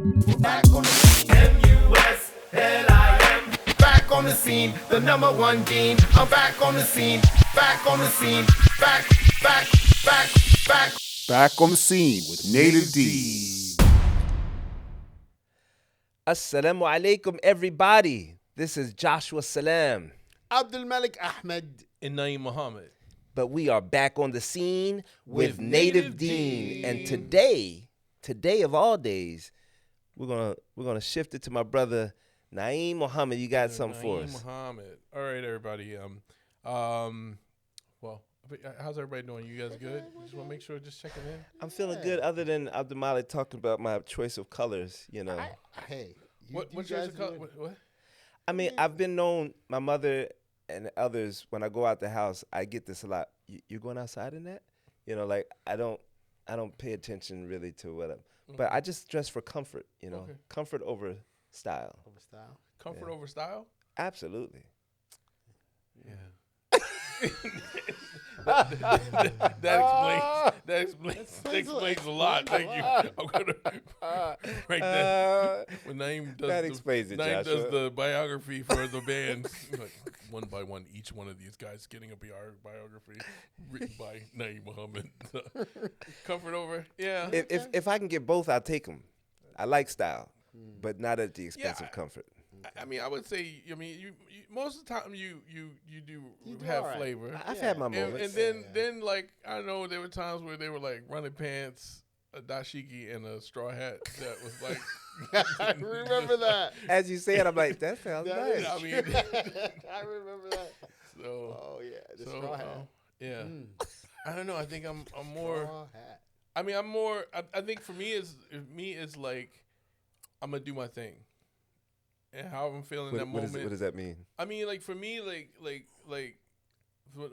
Back on the scene. M-U-S-L-I-M. Back on the scene. The number one Dean. I'm back on the scene. Back on the scene. Back. Back on the scene with Native Deen. Assalamu alaikum, everybody. This is Joshua Salam. Abdul Malik Ahmed. And Naeem Muhammad. But we are back on the scene with Native Deen. And today of all days, we're gonna shift it to my brother Naeem Muhammad. You got something for us? Naeem Muhammad. All right, everybody. Well, how's everybody doing? You guys good? Just want to make sure, just checking in. I'm feeling good. Other than Abdul Malik talking about my choice of colors, you know. What choice of color? What? I mean, I've been known, my mother and others, when I go out the house, I get this a lot. You going outside in that? You know, like I don't pay attention really to what I'm, but I just dress for comfort, you know. Okay. Comfort over style. Comfort over style? Absolutely. Yeah. that explains a lot. Thank you. I'm gonna write that. When Naeem does that explains it, Joshua. does the biography for the bands, like one by one, each one of these guys getting a biography written by Naeem Muhammad. Comfort over, yeah. If I can get both, I'll take them. I like style, but not at the expense of comfort. I mean, I would say, you most of the time you do have right. Flavor. I've had my moments. And then like, I know there were times where they were like running pants, a dashiki, and a straw hat that was like. I remember that. As you say it, I'm like, that sounds nice. I mean, I remember that. So. Oh yeah, the straw hat. Yeah. I don't know. I think I'm more. Straw hat. I mean, I'm more. I think for me is like, I'm gonna do my thing. And how I'm feeling in that moment. What does that mean? I mean, like for me, like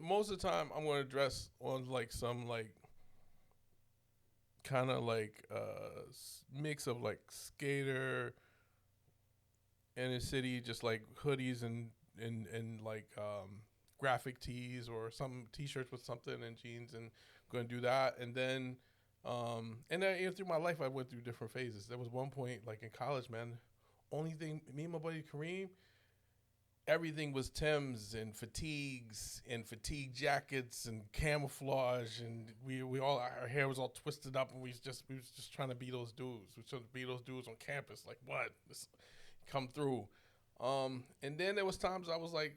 most of the time, I'm gonna dress on like some like kind of like mix of like skater, inner city, just like hoodies and like graphic tees or some t-shirts with something and jeans, and gonna do that. And then through my life, I went through different phases. There was one point like in college, man. Only thing, me and my buddy Kareem, everything was Timbs and fatigues and fatigue jackets and camouflage, and we all, our hair was all twisted up, and we was just trying to be those dudes. We trying to be those dudes on campus. Like, what? This come through. And then there was times I was like,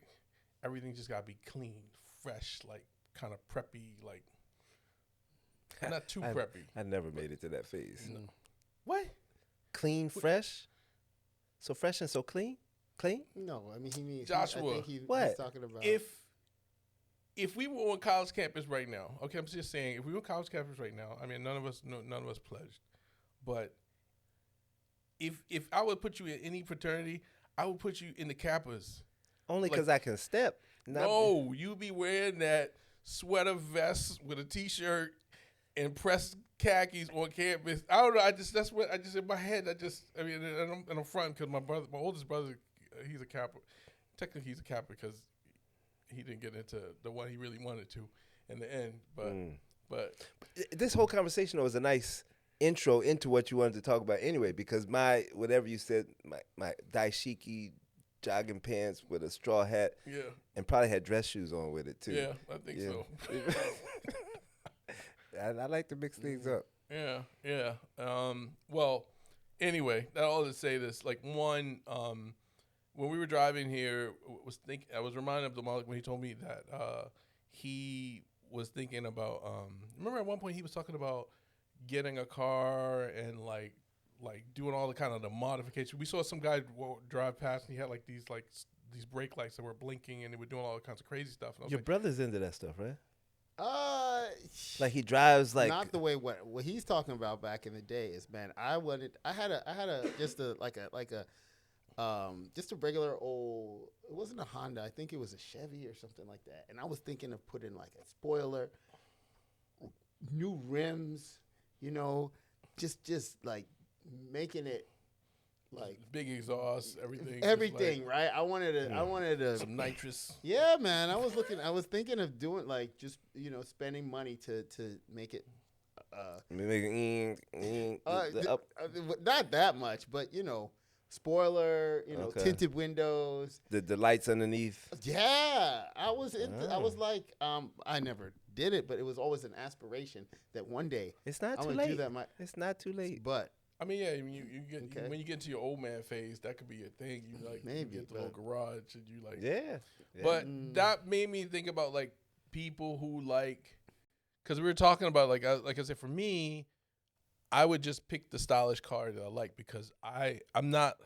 everything just gotta be clean, fresh, like kind of preppy, like not too preppy. I never made it to that phase. No. What? Clean, fresh. So fresh and so clean? Clean? No, I mean he means Joshua. I think he's talking about if we were on college campus right now. Okay, I'm just saying if we were on college campus right now. I mean, none of us pledged, but if I would put you in any fraternity, I would put you in the Kappas. Only because I can step. No, you be wearing that sweater vest with a t-shirt and pressed khakis on campus. I don't know. That's what I just in my head. And I'm fronting because my oldest brother, he's a Kappa. Technically, he's a Kappa because he didn't get into the one he really wanted to in the end. But this whole conversation was a nice intro into what you wanted to talk about anyway. Because whatever you said, my daishiki jogging pants with a straw hat, and probably had dress shoes on with it too. Yeah, I think so. I like to mix things up. Yeah. Well, anyway, that all to say this. Like one, when we were driving here, I was reminded of the Malik when he told me that he was thinking about. Remember at one point he was talking about getting a car and like doing all the kind of the modification. We saw some guy drive past and he had like these brake lights that were blinking and they were doing all kinds of crazy stuff. And Your brother's into that stuff, right? Like he drives like not the way what he's talking about back in the day is, man. I had a just a regular old. It wasn't a Honda. I think it was a Chevy or something like that. And I was thinking of putting like a spoiler, new rims, just like making it like big exhaust, everything, like, right? I wanted to some nitrous. Yeah, man. I was thinking of doing like just spending money to make it not that much, but spoiler, Okay. tinted windows. The lights underneath. Yeah, I was like, I never did it, but it was always an aspiration that one day It's not I'm too gonna late. do that. It's not too late. But I mean, yeah, you get Okay. when you get to your old man phase, that could be your thing. You like Maybe, you get the little but- garage and you like. Yeah. But that made me think about like people who like, because we were talking about like I said, for me, I would just pick the stylish car that I like because I'm not,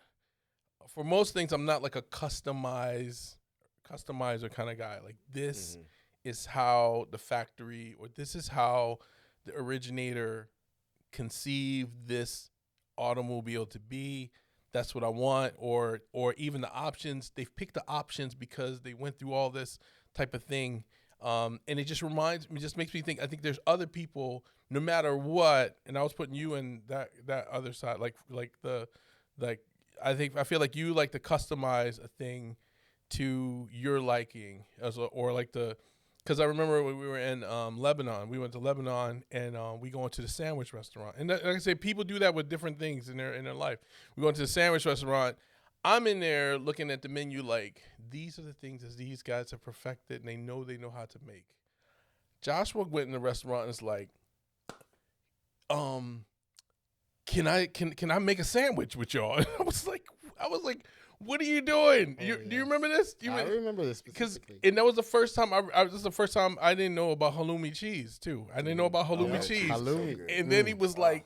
for most things, I'm not like a customizer kind of guy. Like this is how the factory, or this is how the originator conceived this automobile to be. That's what I want. Or even the options, they've picked the options because they went through all this type of thing. And it just makes me think, I think there's other people, no matter what, and I was putting you in that other side, I feel like you like to customize a thing to your liking, because I remember when we were in Lebanon, we went to Lebanon and we go into the sandwich restaurant. And like I say, people do that with different things in their life. We go into the sandwich restaurant. I'm in there looking at the menu like, these are the things that these guys have perfected and they know how to make. Joshua went in the restaurant and is like, can I make a sandwich with y'all? And I was like, what are you doing? Do you remember this? I remember this Because specifically. and that was the first time this is the first time I didn't know about halloumi cheese too. I didn't know about halloumi cheese. Halloumi. And then he was like,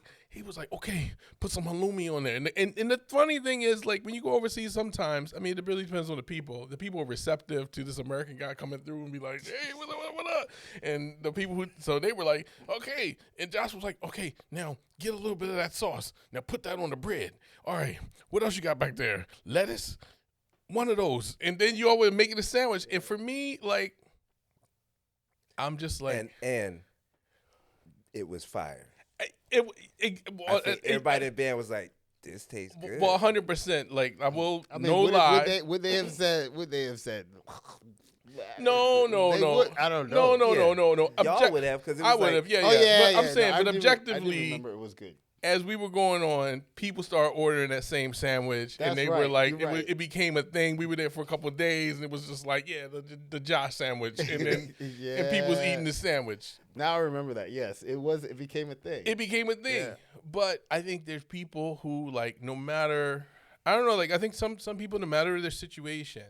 okay, put some halloumi on there. And the funny thing is, like, when you go overseas sometimes, I mean, it really depends on the people. The people are receptive to this American guy coming through and be like, hey, what up? And the people so they were like, okay. And Josh was like, okay, now get a little bit of that sauce. Now put that on the bread. All right, what else you got back there? Lettuce? One of those. And then you always making a sandwich. And for me, like, I'm just like. And it was fire. Everybody Everybody in the band was like, "This tastes good." Well, 100%. Like I will, I mean, no would lie. Would they have said? Would they have said? No. I don't know. No. Y'all would have because I would have. Yeah. Oh yeah. But I'm saying, I but do objectively, remember it was good. as we were going on, people started ordering that same sandwich, That's and they right, were like, you're right. it became a thing. We were there for a couple of days, and it was just like, yeah, the Josh sandwich, and then and people was eating the sandwich. Now I remember that. Yes, it became a thing. It became a thing. Yeah. But I think there's people who, like, no matter, I don't know, like, I think some people, no matter their situation,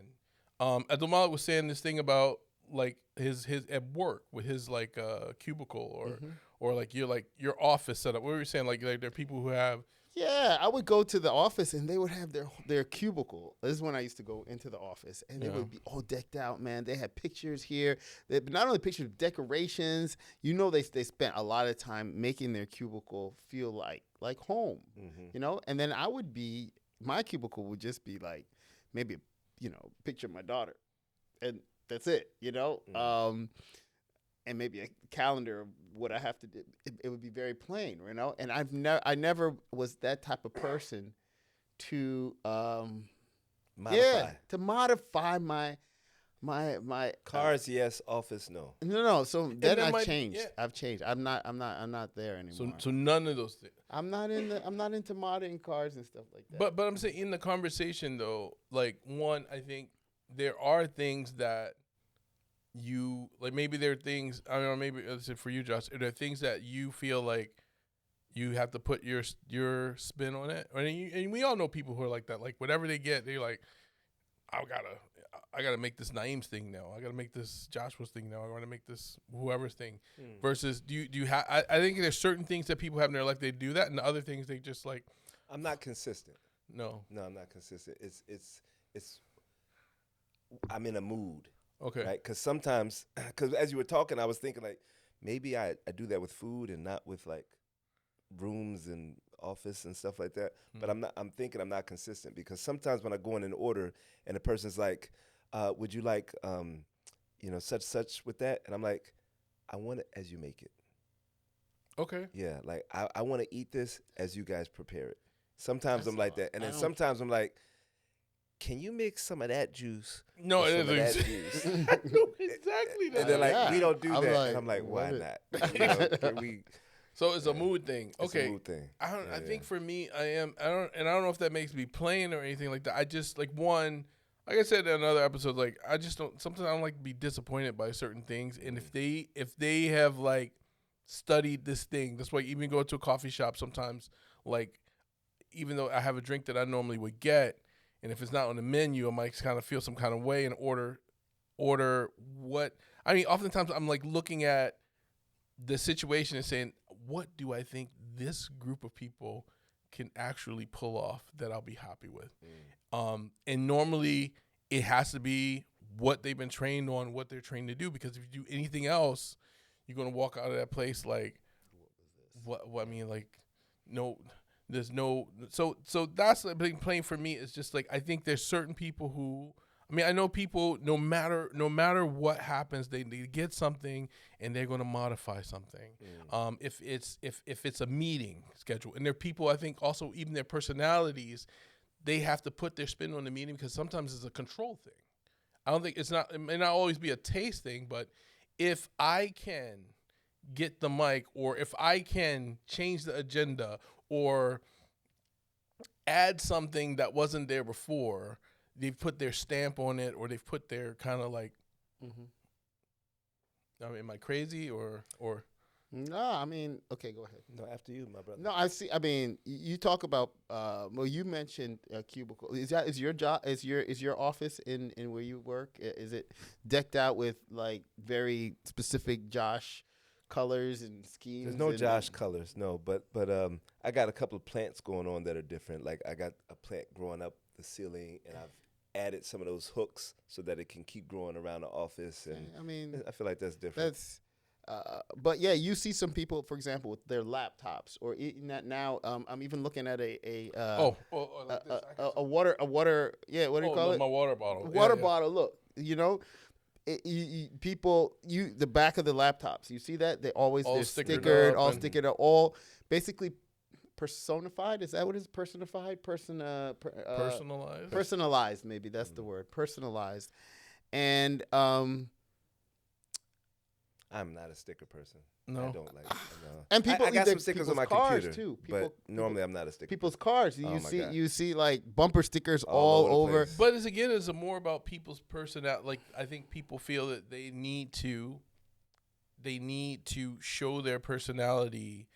Abdul was saying this thing about, like, his at work with his, like, cubicle or like your office setup. What were you saying? Like there are people who have. Yeah, I would go to the office and they would have their cubicle. This is when I used to go into the office, and they would be all decked out, man. They had pictures here. But not only pictures, decorations. They spent a lot of time making their cubicle feel like home, And then my cubicle would just be like maybe picture of my daughter, and that's it, and maybe a calendar of what I have to do. It would be very plain, And I never was that type of person to modify my cars. Yes, office. No. No. So then I've might- changed. yeah. I've changed. I'm not there anymore. So none of those things. I'm not into modding cars and stuff like that. But I'm saying in the conversation though, like one, I think there are things that you like. Maybe there are things. I don't know. Maybe for you, Josh, are there things that you feel like you have to put your spin on it? And we all know people who are like that. Like whatever they get, they're like, I gotta make this Naeem's thing now. I gotta make this Joshua's thing now. I want to make this whoever's thing. Versus, do you have? I think there's certain things that people have in their life they do that, and the other things they just like. I'm not consistent. No, I'm not consistent. It's. I'm in a mood. Okay. Right? Because sometimes, as you were talking, I was thinking like maybe I do that with food and not with like rooms and office and stuff like that. But I'm thinking I'm not consistent because sometimes when I go in an order and the person's like, would you like, such with that? And I'm like, I want it as you make it. Okay. Yeah. Like I want to eat this as you guys prepare it. Sometimes I'm like that. And then sometimes I'm like, can you mix some of that juice? No, with it some of is that juice? I know exactly that. And they're like, we don't do I'm that. like, and I'm like, why love not? Can we? So it's a mood thing. It's Okay. a mood thing. I think for me, I don't know if that makes me plain or anything like that. I just like like I said in another episode, like I just don't. Sometimes I don't like to be disappointed by certain things, and if they have like studied this thing, that's why even go to a coffee shop sometimes, like even though I have a drink that I normally would get, and if it's not on the menu, I might kind of feel some kind of way and order what. I mean, oftentimes I'm like looking at the situation and saying, what do I think this group of people can actually pull off that I'll be happy with? And normally it has to be what they've been trained on, what they're trained to do, because if you do anything else, you're going to walk out of that place like, what I mean, like, no, there's no, so that's a big plane for me. It's just like, I think there's certain people who, I mean, I know people, no matter what happens, they get something and they're going to modify something. If it's a meeting schedule, and there are people, I think also even their personalities, they have to put their spin on the meeting because sometimes it's a control thing. I don't think it may not always be a taste thing, but if I can get the mic, or if I can change the agenda or add something that wasn't there before, they've put their stamp on it, or they've put their kind of like, I mean, am I crazy or? No, I mean, okay, go ahead. No, after you, my brother. No, I see. I mean, you talk about. Well, you mentioned cubicle. Is your job? Is your office in where you work? Is it decked out with like very specific Josh colors and schemes? There's no Josh colors, no. But I got a couple of plants going on that are different. Like I got a plant growing up the ceiling, and I've added some of those hooks so that it can keep growing around the office. And I mean, I feel like that's different. But yeah, you see some people, for example, with their laptops, or now. I'm even looking at Like this. a water. Yeah, what do you call it? My water bottle. Water bottle. Look, people, the back of the laptops. You see that they're stickered, all stickered, all basically personified. Is that what it is? Personified? Personalized. Personalized. Maybe that's the word. Personalized, and I'm not a sticker person. No. I don't like. No. And people, I got some stickers on my computer too. but normally I'm not a sticker. People's cars. God. You see like bumper stickers all over. But it's more about people's personality. Like I think people feel that they need to show their personality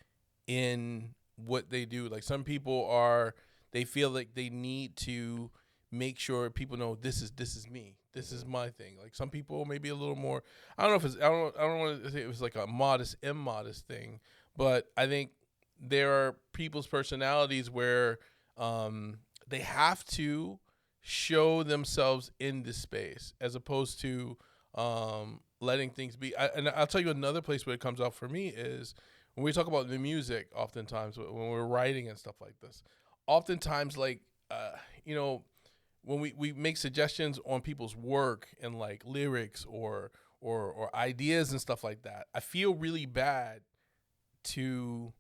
in what they do. Like some people they feel like they need to make sure people know this is me. This is my thing. Like some people maybe a little more. I don't know if it's. I don't want to say it was like a immodest thing, but I think there are people's personalities where they have to show themselves in this space as opposed to letting things be. And I'll tell you another place where it comes out for me is when we talk about the music. Oftentimes when we're writing and stuff like this, oftentimes like when we make suggestions on people's work and like lyrics or ideas and stuff like that, I feel really bad to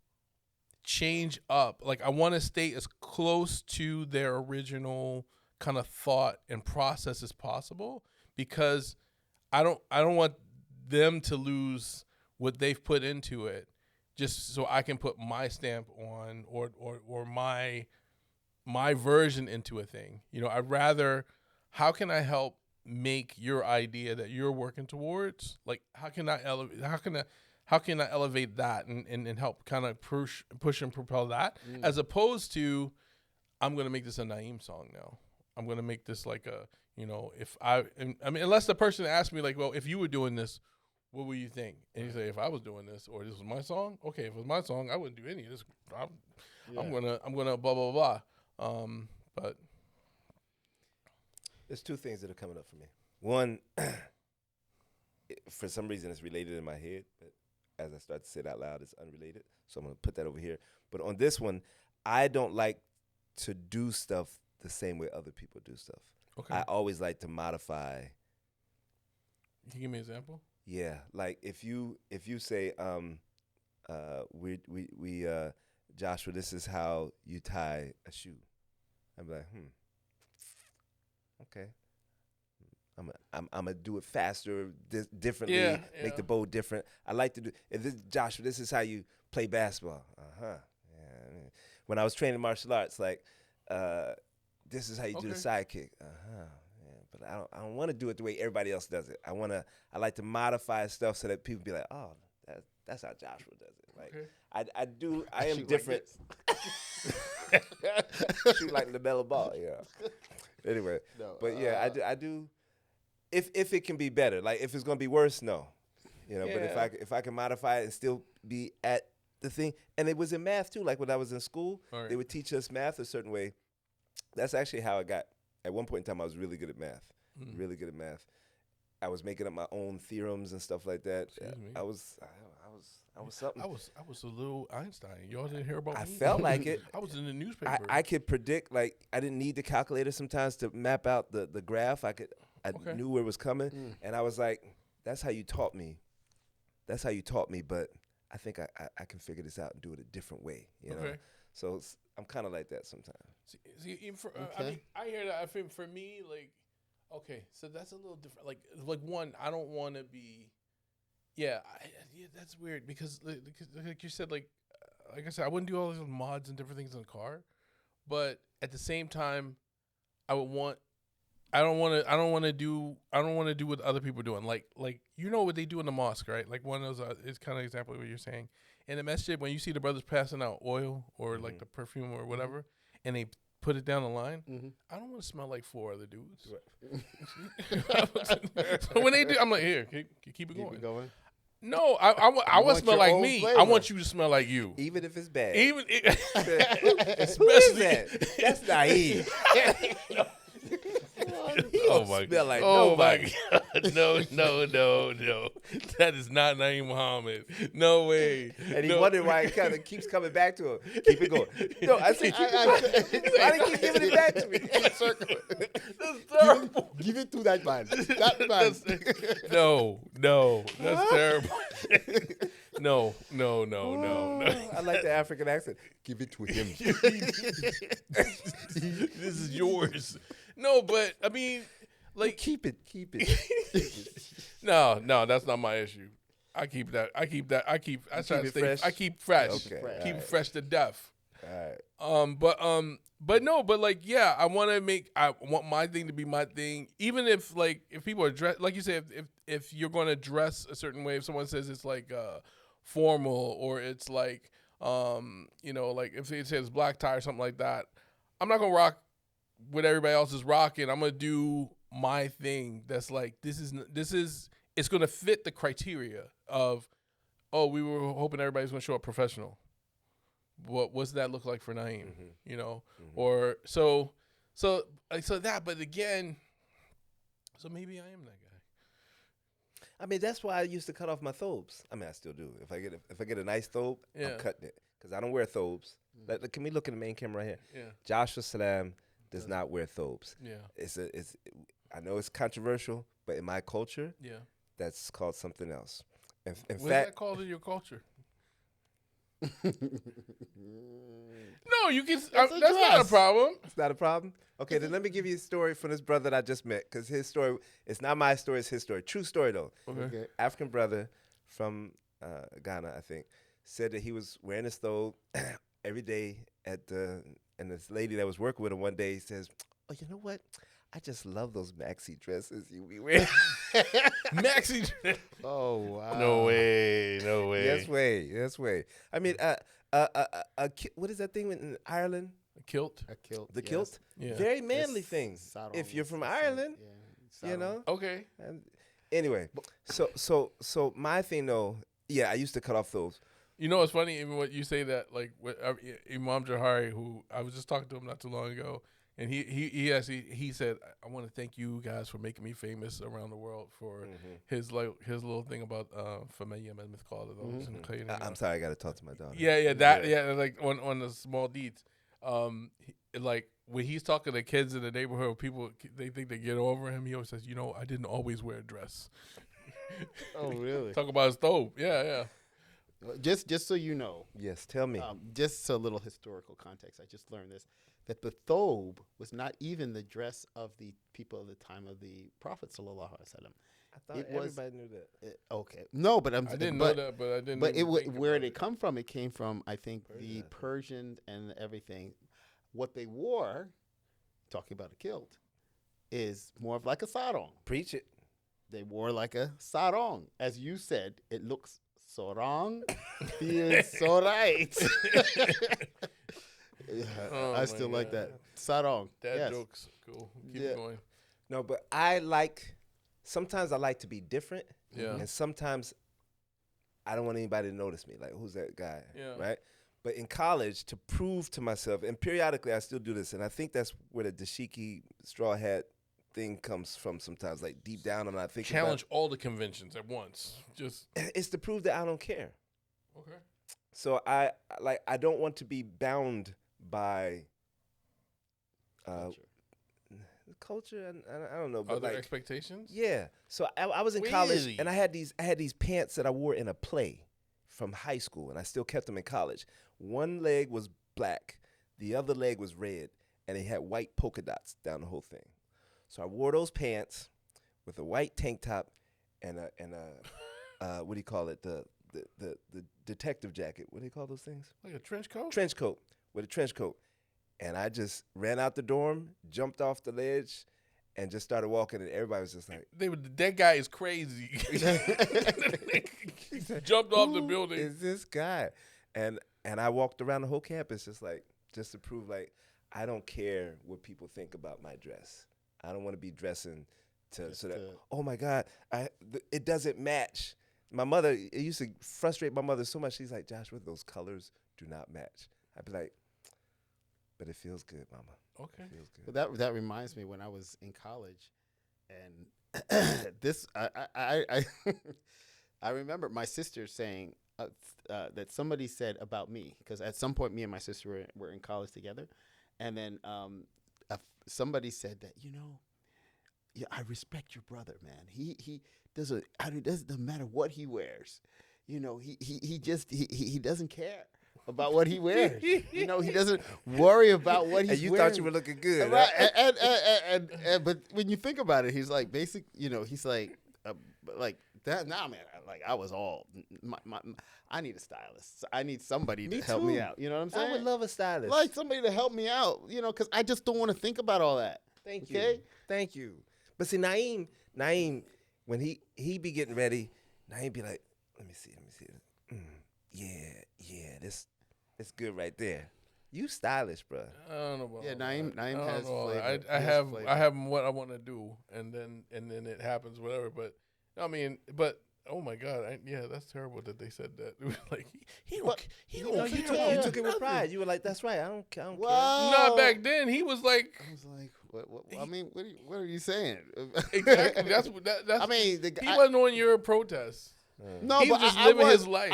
change up. Like I want to stay as close to their original kind of thought and process as possible, because I don't want them to lose what they've put into it just so I can put my stamp on or my version into a thing. I'd rather, how can I help make your idea that you're working towards? Like, how can I elevate that and help kind of push and propel that, as opposed to, I'm going to make this a Naeem song now. I'm going to make this like a, unless the person asks me like, well, if you were doing this, what would you think? And you say, if I was doing this, or this was my song, okay, if it was my song, I wouldn't do any of this. I'm gonna blah blah blah. But there's two things that are coming up for me. One, for some reason it's related in my head, but as I start to say it out loud, it's unrelated. So I'm going to put that over here. But on this one, I don't like to do stuff the same way other people do stuff. Okay. I always like to modify. Can you give me an example? Yeah, like if you say, Joshua, this is how you tie a shoe. I'm like, okay. I'm gonna do it faster, differently, make the bow different. I like to do. Joshua, this is how you play basketball. Yeah. When I was training martial arts, like, this is how you do the side kick. Yeah. But I don't want to do it the way everybody else does it. I like to modify stuff so that people be like, oh, that's how Joshua does it. Like, I am different. Shoot like LaMelo Ball, yeah. Anyway, but yeah, I do. If it can be better, like if it's gonna be worse, no. But if I can modify it and still be at the thing, and it was in math too. Like when I was in school, they would teach us math a certain way. That's actually how I got. At one point in time, I was really good at math. Really good at math. I was making up my own theorems and stuff like that. I was something. I was a little Einstein. Y'all didn't hear about me? I felt like it. I was in the newspaper. I could predict. Like I didn't need the calculator sometimes to map out the graph. I knew where it was coming, and I was like, "That's how you taught me. That's how you taught me." But I think I can figure this out and do it a different way. You know. So I'm kind of like that sometimes. I mean, I hear that. I think for me, like, okay, so that's a little different. Like one, I don't want to be. Yeah, that's weird because like you said, like I said, I wouldn't do all those mods and different things in the car, but at the same time, I don't want to do what other people are doing. Like you know what they do in the mosque, right? Like one of those is kind of exactly what you're saying. In the masjid, when you see the brothers passing out oil or like the perfume or whatever, and they put it down the line, I don't want to smell like four other dudes. So when they do, I'm like, here, keep it going. No, I want to smell like me. Flavor. I want you to smell like you, even if it's bad. Especially that's naive. Oh my god! Like nobody. My god! No! That is not Naeem Muhammad. No way. And he wondered why it kind of keeps coming back to him. Keep it going. No, I said, why do you keep giving it back to me? That's terrible. Give it to that man. That man. No, that's terrible. No. I like the African accent. Give it to him. This is yours. No, but I mean, like keep it. No, that's not my issue. I keep that. I try to stay fresh. I keep fresh. Okay. Keep fresh to death. All right. But like, yeah, I want my thing to be my thing. Even if people are dressed, like you said, if you're going to dress a certain way, if someone says it's like formal or it's like, like if it says black tie or something like that, I'm not gonna rock what everybody else is rocking. I'm gonna do my thing. That's like this is it's gonna fit the criteria of, we were hoping everybody's gonna show up professional. What's that look like for Naeem? Or so that. But again, so maybe I am that guy. I mean, that's why I used to cut off my thobes. I mean, I still do. If I get a nice thobe, I'm cutting it because I don't wear thobes. Can we look at the main camera right here? Yeah. Joshua Salam does not wear thobes. Yeah. I know it's controversial, but in my culture, that's called something else. In What's fact, that called in your culture? No, you can. That's not a problem. It's not a problem? Okay, then let me give you a story from this brother that I just met, because his story, it's not my story, it's his story. True story, though. Okay. African brother from Ghana, I think, said that he was wearing his thobe every day and this lady that was working with him one day says, "Oh, you know what? I just love those maxi dresses you be wearing." Maxi dress. Oh, wow. No way. Yes way. I mean, what is that thing in Ireland? A kilt. The kilt? Yeah. Very manly thing. If you're from Ireland, you know? Okay. And anyway, so my thing though, I used to cut off those. You know what's funny? Even what you say that, like with Imam Jahari, who I was just talking to him not too long ago, and he said, "I want to thank you guys for making me famous around the world for his little thing about Famaya and Mithqala." I'm sorry, I got to talk to my daughter. Like on the small deeds. Like when he's talking to kids in the neighborhood, people they think they get over him. He always says, "I didn't always wear a dress." Oh, really? Talk about his thobe. Yeah. Just so you know. Yes, tell me. Just a little historical context. I just learned this, that the thobe was not even the dress of the people of the time of the Prophet sallallahu alaihi wasallam. I thought It was everybody knew that. okay. No, but I didn't know that, but I didn't. But even think where about did it come from? It came from, I think, the Persians and everything. What they wore, talking about a kilt, is more of like a sarong. Preach it. They wore like a sarong. As you said, it looks sarong, feels so right. Yeah, Oh I my still like that. God. Sarong. Dad yes. jokes. Cool. Keep Yeah. going. No, but sometimes I like to be different. Yeah. And sometimes I don't want anybody to notice me. Like, who's that guy? Yeah. Right? But in college, to prove to myself, and periodically I still do this, and I think that's where the dashiki straw hat thing comes from sometimes. Like, deep down, I'm not thinking Challenge all the conventions at once. Just it's to prove that I don't care. okay. So I don't want to be bound by culture and I don't know, but Other like expectations. yeah. So I was in college Really? and I had these pants that I wore in a play from high school, and I still kept them in college. One leg was black, the other leg was red, and they had white polka dots down the whole thing. So I wore those pants with a white tank top and a what do you call it, the detective jacket. What do you call those things? Like a trench coat. Trench coat, with a trench coat. And I just ran out the dorm, jumped off the ledge, and just started walking, and everybody was just like, That guy is crazy. Jumped off the "Who building. is this guy?" And I walked around the whole campus just to prove, like, I don't care what people think about my dress. I don't want to be dressing so that, oh my God, it doesn't match. My mother, it used to frustrate my mother so much. She's like, "Joshua, those colors do not match." I'd be like, "But it feels good, Mama. Okay. It feels good." That reminds me when I was in college, and this I I remember my sister saying that somebody said about me, because at some point me and my sister were in college together, and then somebody said that, yeah, I respect your brother, man. He doesn't matter what he wears, he doesn't care about what he wears. He doesn't worry about what he's And you wearing. thought you were looking good, Right, huh? and but when you think about it, he's like he's like that. Nah, man, I was all I need a stylist. So I need somebody to help me too. out. You know what I'm saying? I would love a stylist. like somebody to help me out. Because I just don't want to think about all that. Thank Okay? you. Thank you. But see, Naeem, when he be getting ready, Naeem be like, let me see. Yeah, this good right there. You stylish, bro. I don't know about Yeah, all Naeem that. I don't has know. flavor. I He has have flavor. I have what I want to do, and then it happens, whatever. But I mean, oh my God, that's terrible that they said that. It was like he don't You care. took it with pride. You were like, that's right. I don't care. Not back then. He was like, I was like, what I mean, what are you saying? exactly. That's I mean, he wasn't on your protest. No, He but was just I living was, his life.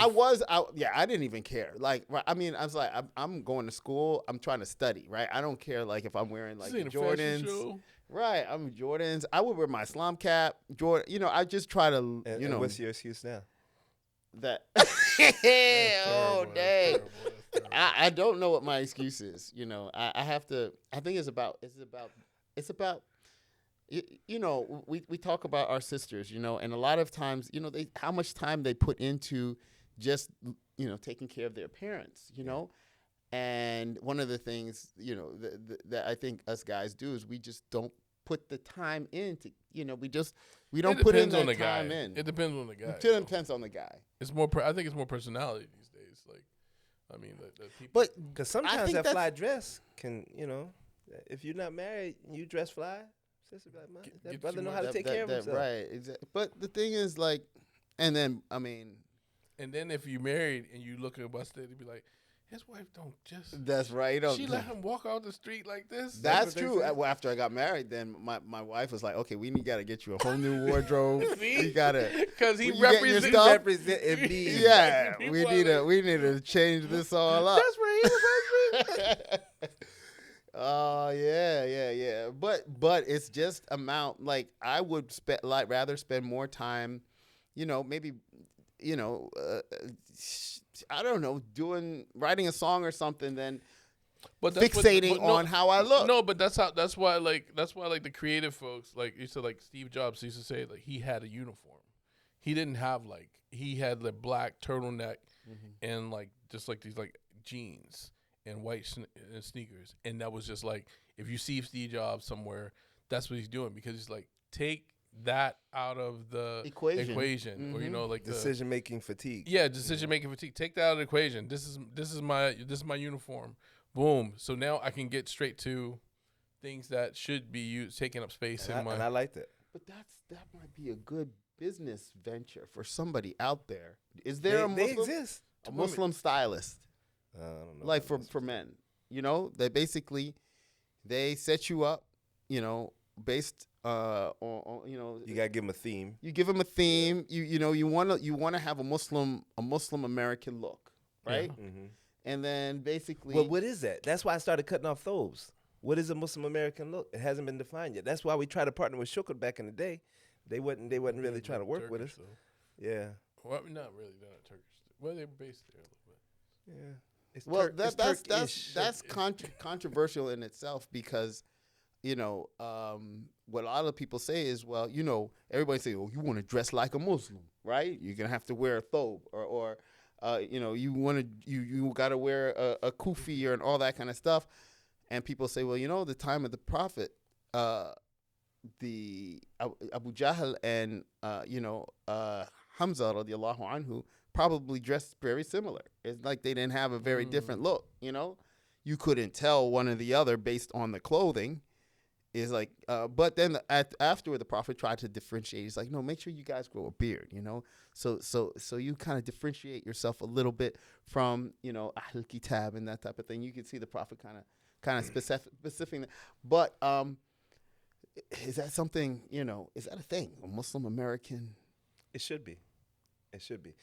I didn't even care. Like, I mean, I was like, I'm going to school. I'm trying to study, right? I don't care, like, if I'm wearing, like, This the ain't a fashion Jordans. show. Right, I'm Jordans. I would wear my Islam cap, Jordan. I just try to, And what's your excuse now? that. Terrible, Oh, that's dang. terrible, that's terrible. I don't know what my excuse is. I have to. I think it's about. We talk about our sisters, and a lot of times, how much time they put into just, taking care of their parents, And one of the things, that I think us guys do is we just don't put the time in to, we don't put in Depends on that the time guy. in. It depends on the guy. It depends on the guy. It's more. I think it's more personality these days. Like, I mean, the people. But Because I sometimes think that that's- fly dress can, if you're not married, you dress fly. Sister be like, "Man, that Get brother you know one- how to take care of himself." Right, exactly. But the thing is, like, and then, I mean, And then if you married and you look at busted, you'd be like, his wife don't just. that's right. You don't- She let him walk out the street like this. That's what they true. say? Well, after I got married, then my wife was like, "Okay, we got to get you a whole new wardrobe. See? We gotta, Because he When you get your represents. stuff- Represent and be. yeah, He we wasn't. need to change this all up." That's where he was. Oh yeah. But it's just amount. Like, I would rather spend more time, maybe, I don't know, writing a song or something than But that's fixating on how I look. No, but that's why like the creative folks, like you said, like Steve Jobs used to say, like he had a uniform. He didn't have he had the black turtleneck and like just like these like jeans and white and sneakers, and that was just like, if you see Steve Jobs somewhere, that's what he's doing, because he's like, take that out of the equation. Or like decision making fatigue. Yeah, decision making fatigue. Take that out of the equation. This is my uniform. Boom. So now I can get straight to things that should be taking up space And in I liked it. But that might be a good business venture for somebody out there. Is there a Muslim? They exist. A Muslim stylist, I don't know. like for men. They basically they set you up, based on You gotta give them a theme. you give them a theme. You want to have a Muslim American look, right? Yeah. Mm-hmm. And then basically, Well, what is that? That's why I started cutting off thobes. What is a Muslim American look? It hasn't been defined yet. That's why we tried to partner with Shukr back in the day. They wasn't really trying to work with us. Turkish, Yeah. Well, not really. They're not Turkish. Well, they're based there a little bit. Yeah. It's well, it's Turkish. that's controversial in itself, because what a lot of people say is, well, everybody say, oh, you want to dress like a Muslim, right? You're gonna have to wear a thobe, or you got to wear a kufi and all that kind of stuff. And people say, well, the time of the Prophet, the Abu Jahl and Hamza radiallahu anhu probably dressed very similar. It's like they didn't have a very different look. You couldn't tell one or the other based on the clothing. Is like, but then afterward, the Prophet tried to differentiate. He's like, no, make sure you guys grow a beard, So you kind of differentiate yourself a little bit from, Ahl Kitab and that type of thing. You can see the Prophet kind of specific. But is that something, is that a thing? A Muslim American? It should be. It should be.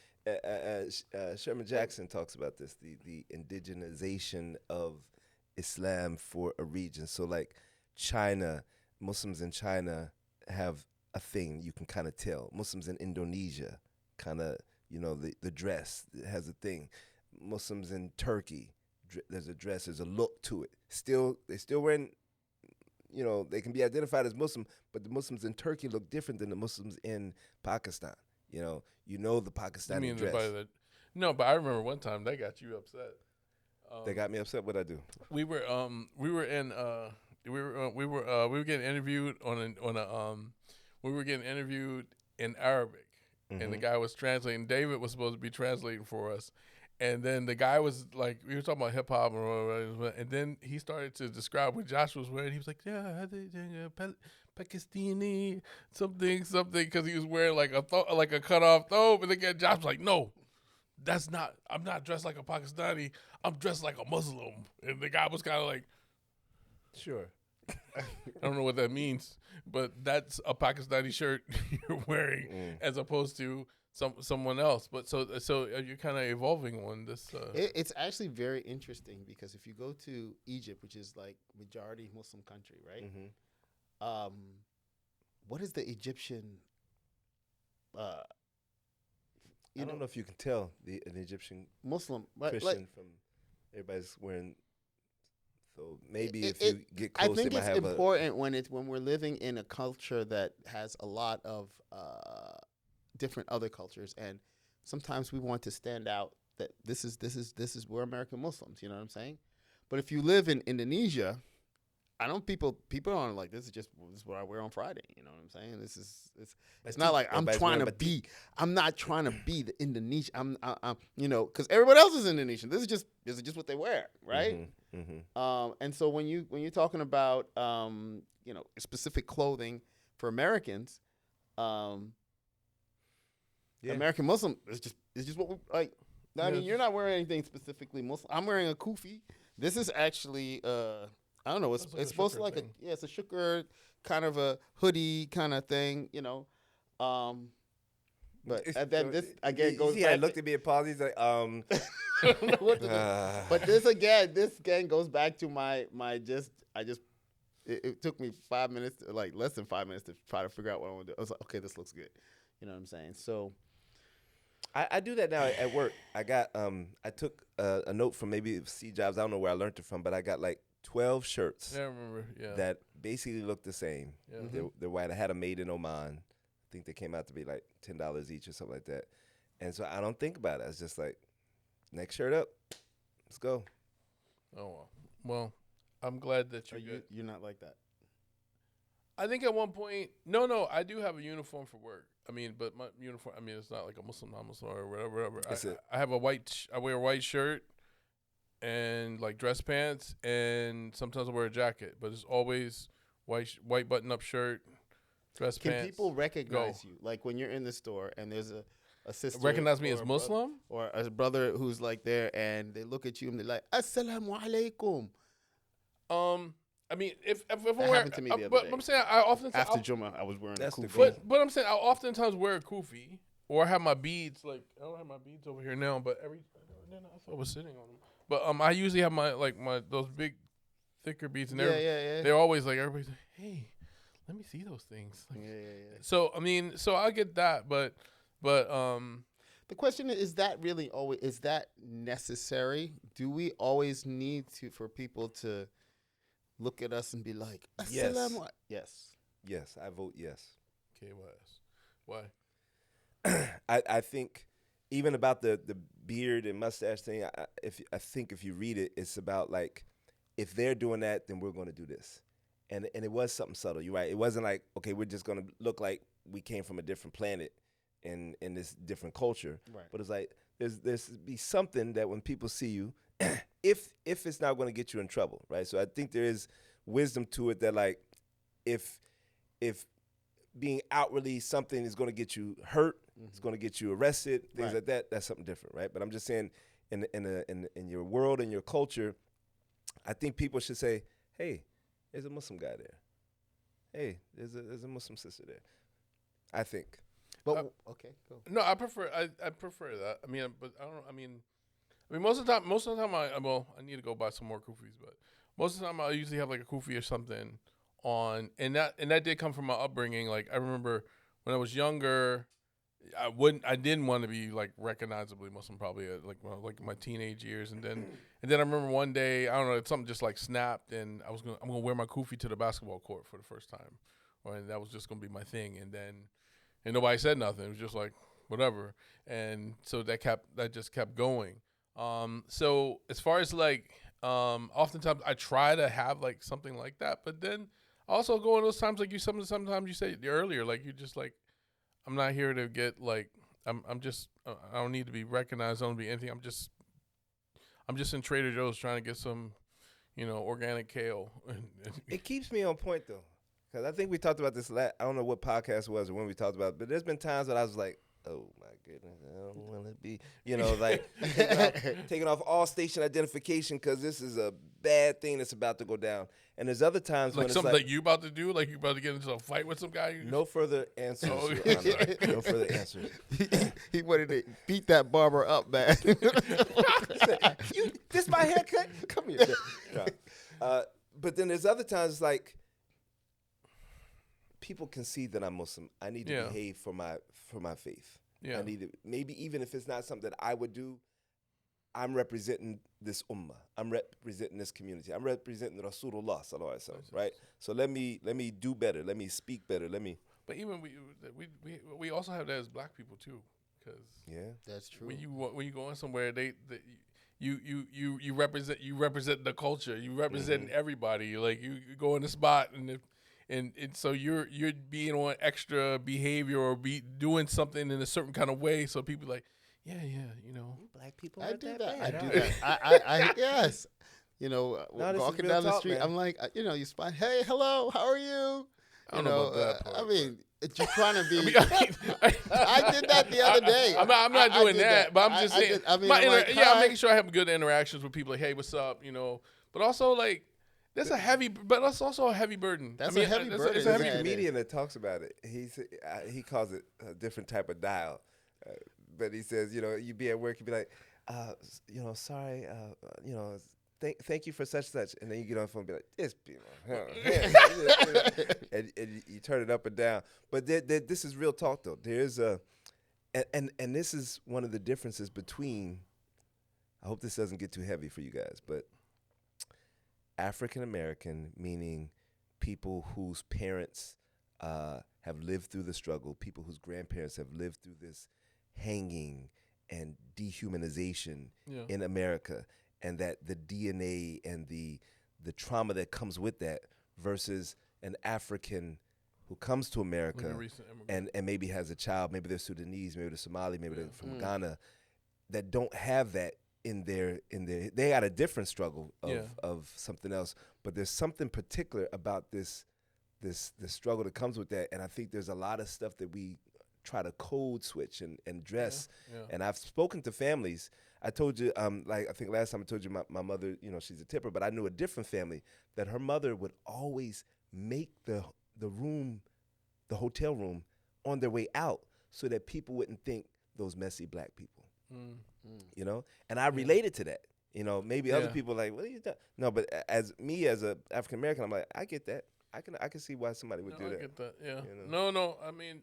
Sherman Jackson talks about this, the indigenization of Islam for a region. So like China, Muslims in China have a thing you can kind of tell. Muslims in Indonesia, kind of, the dress has a thing. Muslims in Turkey, there's a dress, there's a look to it. They still wearing, they can be identified as Muslim, but the Muslims in Turkey look different than the Muslims in Pakistan. The Pakistani dress. No, but I remember one time that got you upset. They got me upset. What'd I do? We were getting interviewed we were getting interviewed in Arabic, and the guy was translating. David was supposed to be translating for us, and then the guy was like, we were talking about hip hop and then he started to describe what Josh was wearing. He was like, yeah, Pakistani something, because he was wearing like a cut off thobe, and again Josh was like, no. I'm not dressed like a Pakistani. I'm dressed like a Muslim. And the guy was kind of like, sure. I don't know what that means, but that's a Pakistani shirt you're wearing as opposed to someone else. But so you're kind of evolving on this. It's actually very interesting, because if you go to Egypt, which is like majority Muslim country, right? Mm-hmm. What is the Egyptian? I don't know if you can tell an Egyptian Muslim Christian from everybody's wearing. So maybe if you get close, I think they might it's have important when we're living in a culture that has a lot of different other cultures, and sometimes we want to stand out that this is we're American Muslims. You know what I'm saying? But if you live in Indonesia, people aren't like, this is what I wear on Friday. You know what I'm saying? It's not like I'm not trying to be the Indonesian. I'm because everybody else is Indonesian. This is just what they wear, right? Mm-hmm. And so when you're talking about specific clothing for Americans, American Muslim is just what we like. I mean, you're not wearing anything specifically Muslim. I'm wearing a kufi. This is actually I don't know. It's supposed to like it's a shukr kind of a hoodie kind of thing, But then this again goes. I looked at me and paused. He's like, I don't know what to do. But this again goes back to my it took me 5 minutes, like less than 5 minutes, to try to figure out what I want to do. I was like, okay, this looks good. You know what I'm saying? So I do that now at work. I got I took a note from maybe C Jobs. I don't know where I learned it from, but I got like 12 shirts Yeah, I remember. Yeah. that basically look the same. Yeah. They're white. I had them made in Oman. I think they came out to be like $10 each or something like that. And so I don't think about it. It's just like, next shirt up, let's go. Oh well. I'm glad that Are you're good. you're not like that. I think at one point, no, I do have a uniform for work. I mean, but my uniform, I mean, it's not like a Muslim, non-Muslim, or whatever. That's it. I have I wear a white shirt and like dress pants, and sometimes I wear a jacket, but it's always white button-up shirt, dress Can pants. people recognize you? Like when you're in the store and there's a sister recognize me or as a Muslim? or a brother who's like there and they look at you and they're like, Assalamu alaikum. I mean, if I That wear, happened to me the other but day. I'm saying I often After Jummah, I was wearing That's a the kufi. but I'm saying I oftentimes wear a kufi or I have my beads. Like I don't have my beads over here now, but I thought I was sitting on them. But I usually have my those big thicker beads, and Yeah. they're always like everybody's like, hey, let me see those things. Like, Yeah. So I mean, so I get that, but The question is that really always is that necessary? Do we always need for people to look at us and be like, Yes. Assalamu Yes. Yes, I vote yes. KYS. Why? I think even about the beard and mustache thing, I think if you read it, it's about like, if they're doing that, then we're going to do this. And it was something subtle. You're right. It wasn't like, okay, we're just going to look like we came from a different planet in this different culture. Right. But it's like, there's be something that when people see you, if it's not going to get you in trouble, right? So I think there is wisdom to it that like, if being outwardly something is going to get you hurt, it's going to get you arrested, things Right. like that. That's something different, right? But I'm just saying, in your world and your culture, I think people should say, "Hey, there's a Muslim guy there. Hey, there's a Muslim sister there." I think. But okay, go. No, I prefer that. I mean, but I don't. I mean, most of the time, I need to go buy some more kufis, but most of the time I usually have like a kufi or something on, and that did come from my upbringing. Like I remember when I was younger, I didn't want to be like recognizably Muslim, probably like my teenage years, and then I remember one day, I don't know, something just like snapped, and I'm gonna wear my kufi to the basketball court for the first time, and that was just gonna be my thing, and nobody said nothing. It was just like whatever, and so that just kept going. So as far as like, oftentimes I try to have like something like that, but then I also go in those times like sometimes you said earlier, like you're just like, I'm not here to get like, I'm just I don't need to be recognized. I don't be anything. I'm just in Trader Joe's trying to get some, organic kale. It keeps me on point though, because I think we talked about this. I don't know what podcast it was or when we talked about it, but there's been times that I was like, oh my goodness, I don't want to be, like taking off all station identification because this is a bad thing that's about to go down. And there's other times like when something it's like, like you about to do, like you about to get into a fight with some guy. no further answers. Oh, Your Honor. No further answers. he wanted to beat that barber up, man. This my haircut? Come here. No. But then there's other times like people can see that I'm Muslim. I need to behave for my faith. Yeah. I need to, maybe even if it's not something that I would do, I'm representing this ummah. I'm representing this community. I'm representing Rasulullah sallallahu alaihi wasallam, right? So let me do better. Let me speak better. But even we also have that as black people too, because That's true. when you go in somewhere, you represent the culture. You represent everybody. Like you go in the spot and so you're being on extra behavior or be doing something in a certain kind of way. So people like, Black people. I aren't do that that. bad, I do are that. they? I yes. this is Walking real down the talk, street, man. I'm like, you spot, hey, hello, how are you? I don't know about that part, I mean, you're trying to be. I I did that the other day. I'm not I doing did that, but I'm just saying. I'm I'm hi. making sure I have good interactions with people. Like, hey, what's up? But also like that's also a heavy burden. That's a heavy burden, It's a heavy isn't it? Comedian that talks about it. He calls it a different type of dial, but he says, you be at work, you be like, sorry, thank you for such, and then you get on the phone and be like, this people, and you turn it up and down. But this is real talk though. There's and this is one of the differences between. I hope this doesn't get too heavy for you guys, but African American, meaning people whose parents have lived through the struggle, people whose grandparents have lived through this hanging and dehumanization in America, and that the DNA and the trauma that comes with that, versus an African who comes to America and maybe has a child, maybe they're Sudanese, maybe they're Somali, maybe they're from Ghana, that don't have that in their they got a different struggle of something else, but there's something particular about this struggle that comes with that, and I think there's a lot of stuff that we try to code switch and dress. And I've spoken to families. I told you, like I think last time I told you my mother, you know, she's a tipper, but I knew a different family that her mother would always make the room, the hotel room, on their way out so that people wouldn't think those messy black people. You know, and I related to that. You know, maybe other people are like, what are you doing? No, but as a African American, I'm like, I get that. I can see why somebody would do that. I get that. Yeah. You know? No. I mean,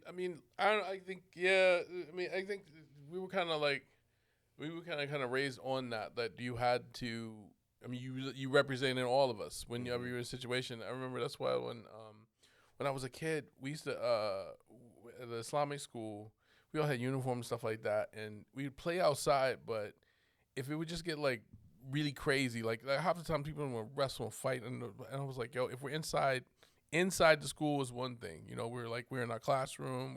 I think. Yeah. I mean, I think we were kind of raised on that you had to. I mean, you represented all of us whenever you were in a situation. I remember that's why when I was a kid, we used to at the Islamic school, we all had uniforms and stuff like that, and we'd play outside. But if it would just get like really crazy, like half the time people would wrestle and fight, and I was like, yo, if we're inside the school is one thing, you know, we're in our classroom,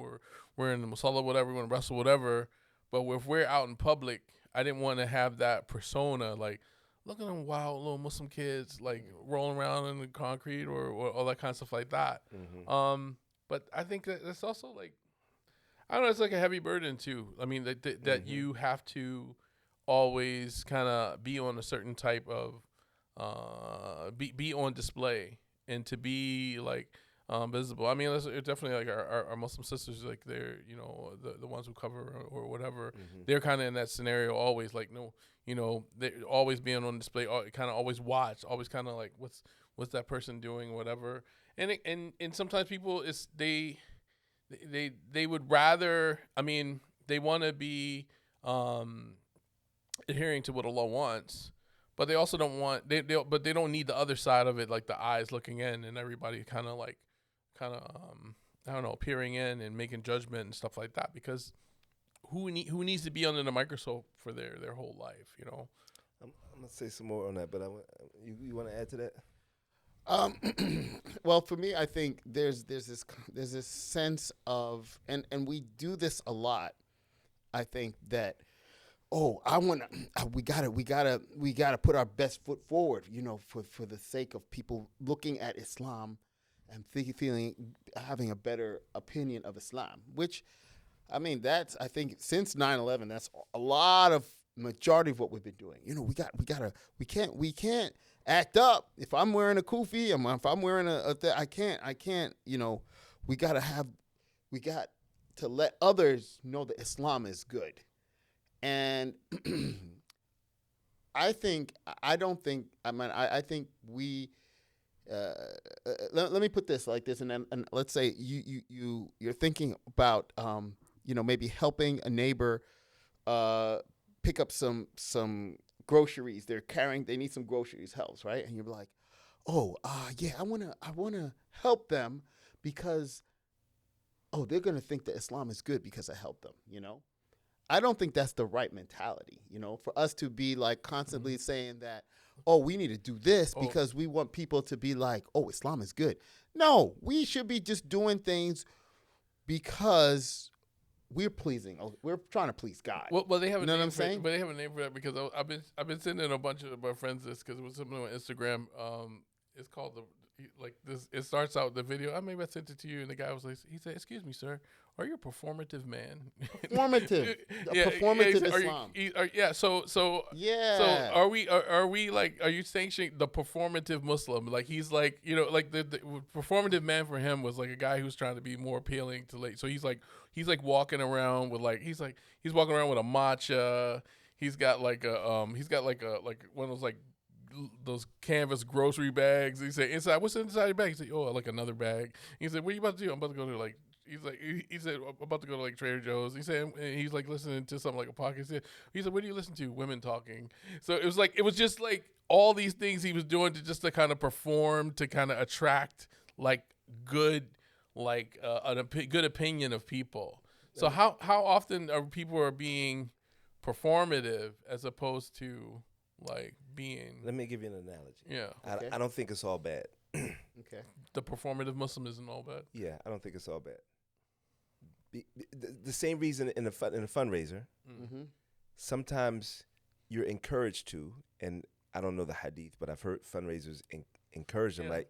we're in the musalla, whatever, we want to wrestle, whatever. But if we're out in public, I didn't want to have that persona, like, look at them wild little Muslim kids, like rolling around in the concrete or all that kind of stuff like that. But I think that it's also like, I don't know, it's like a heavy burden too. I mean, that you have to always kind of be on a certain type of, be on display and to be like visible. I mean, it's definitely like our Muslim sisters, like they're, you know, the ones who cover or whatever, they're kind of in that scenario always, like, no, you know, they're always being on display, kind of always watch, always kind of like, what's that person doing, whatever. And sometimes people, they would rather, I mean, they want to be adhering to what Allah wants, but they also don't want, but they don't need the other side of it, like the eyes looking in and everybody kind of I don't know, peering in and making judgment and stuff like that, because who needs to be under the microscope for their whole life, you know? I'm gonna say some more on that, but you want to add to that? Well, for me, I think there's this sense of, and we do this a lot. I think that, we gotta put our best foot forward, you know, for the sake of people looking at Islam and having a better opinion of Islam. Which, I mean, I think since 9/11, that's a lot of majority of what we've been doing. You know, we can't act up. If I'm wearing a kufi, if I'm wearing I can't, you know, we got to let others know that Islam is good. And I think we, let me put this like this, and let's say you're thinking about, you know, maybe helping a neighbor pick up some groceries. They need some groceries helps, right? And you're like, yeah, I wanna help them because, they're gonna think that Islam is good because I helped them, you know? I don't think that's the right mentality, you know, for us to be like constantly saying that, we need to do this because we want people to be like, Islam is good. No, we should be just doing things because we're trying to please God. Well, they have you know what I'm saying? But they have a name for that because I've been sending a bunch of my friends this because it was something on Instagram. It's called this. It starts out the video. Maybe I sent it to you, and the guy was like, he said, "Excuse me, sir, are you a performative man?" Performative, performative Islam. So are we like, are you sanctioning the performative Muslim? Like he's like, you know, like the performative man for him was like a guy who's trying to be more appealing to so he's like walking around with he's walking around with a matcha. He's got like one of those like those canvas grocery bags. He said, inside, what's inside your bag? He said, like another bag. He said, what are you about to do? I'm about to go to like he said I'm about to go to like Trader Joe's. He said he's like listening to something like a podcast. He said, what do you listen to? Women talking. So it was just like all these things he was doing to kind of perform, to kind of attract like good, like good opinion of people. So how often are people being performative as opposed to like being? Let me give you an analogy. Yeah. Okay. I don't think it's all bad. Okay. The performative Muslim isn't all bad. Yeah, I don't think it's all bad. The same reason in a fundraiser, Mm-hmm. sometimes you're encouraged to, and I don't know the hadith, but I've heard fundraisers encourage them, Yeah. like,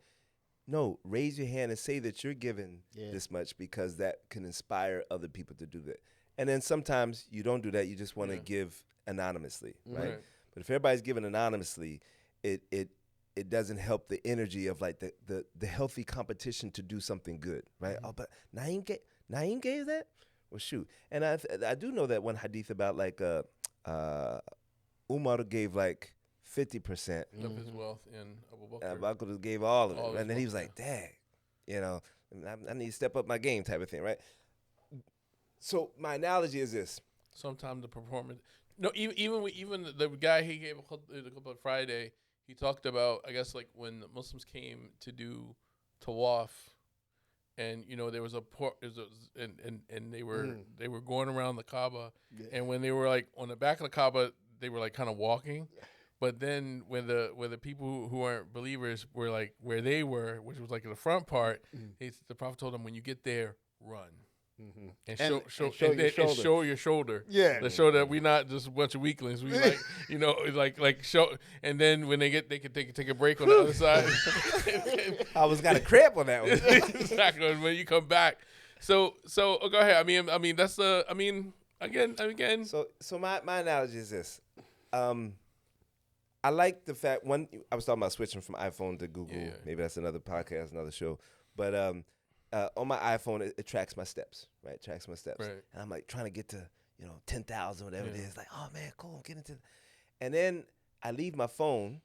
no, raise your hand and say that you're giving Yeah. this much, because that can inspire other people to do that. And then sometimes you don't do that, you just want to Yeah. give anonymously, right? Right. But if everybody's giving anonymously, it doesn't help the energy of like the healthy competition to do something good, right? Mm-hmm. Oh, but Naeem gave that? Well, shoot. And I do know that one hadith about like Umar gave like 50%. Of his wealth in Abu Bakr. And Abu Bakr gave all of it. All his And then he was wealth, like, dang, you know, I need to step up my game type of thing, right? So my analogy is this. Sometimes the performance. No, even the guy he gave a couple of Friday, he talked about, I guess, like when the Muslims came to do tawaf, and there was and they were going around the Kaaba, and when they were like on the back of the Kaaba, they were like kind of walking, but then when the people who aren't believers were like where they were, which was like in the front part, the Prophet told them, when you get there, run. Mm-hmm. And And show your shoulder. Yeah. To show that we're not just a bunch of weaklings. We like show. And then when they can take a break on the other side. I was got a cramp on that one. Exactly. When you come back. So go ahead. I mean that's again. So my analogy is this. I like the fact, I was talking about switching from iPhone to Google. Yeah. Maybe that's another podcast, another show. But on my iPhone, it tracks my steps, right? It tracks my steps. Right. And I'm like trying to get to, 10,000, whatever it Yeah. is. Like, oh man, cool, get into. And then I leave my phone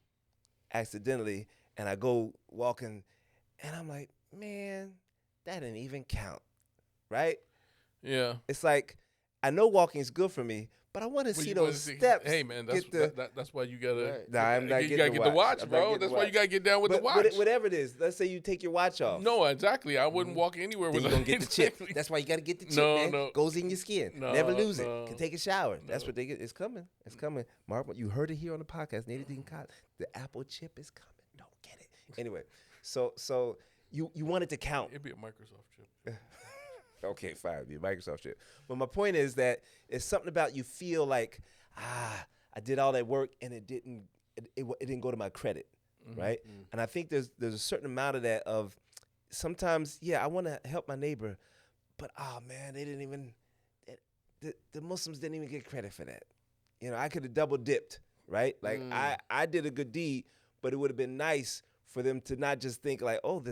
accidentally, and I go walking, and I'm like, man, that didn't even count, right? Yeah. It's like, I know walking is good for me, but I want to Well, see you those wanna steps. Hey man, that's that's why you gotta. Right. Nah, I'm not you getting gotta the get the watch, I'm not bro. getting That's the why you watch. gotta get down with the But watch. whatever it is, let's say you take your watch off. No, exactly. I wouldn't walk anywhere Then with you're going to get the chip. Exactly. That's why you got to get the chip, No, man. no. Goes in your skin. No, Never lose no. it. Can take a shower. That's No. what they get. It's coming. It's coming. Mark, you heard it here on the podcast. Native Deen, the Apple chip is coming. Don't get it. Anyway, so you want it to count. It'd be a Microsoft chip. Okay, fine. Be a Microsoft chip. But my point is that it's something about you feel like, I did all that work and it didn't go to my credit, right? And I think there's a certain amount of that of sometimes, I want to help my neighbor, but man, they didn't even the Muslims didn't even get credit for that. I could have double dipped, right? Like I did a good deed, but it would have been nice for them to not just think like, oh,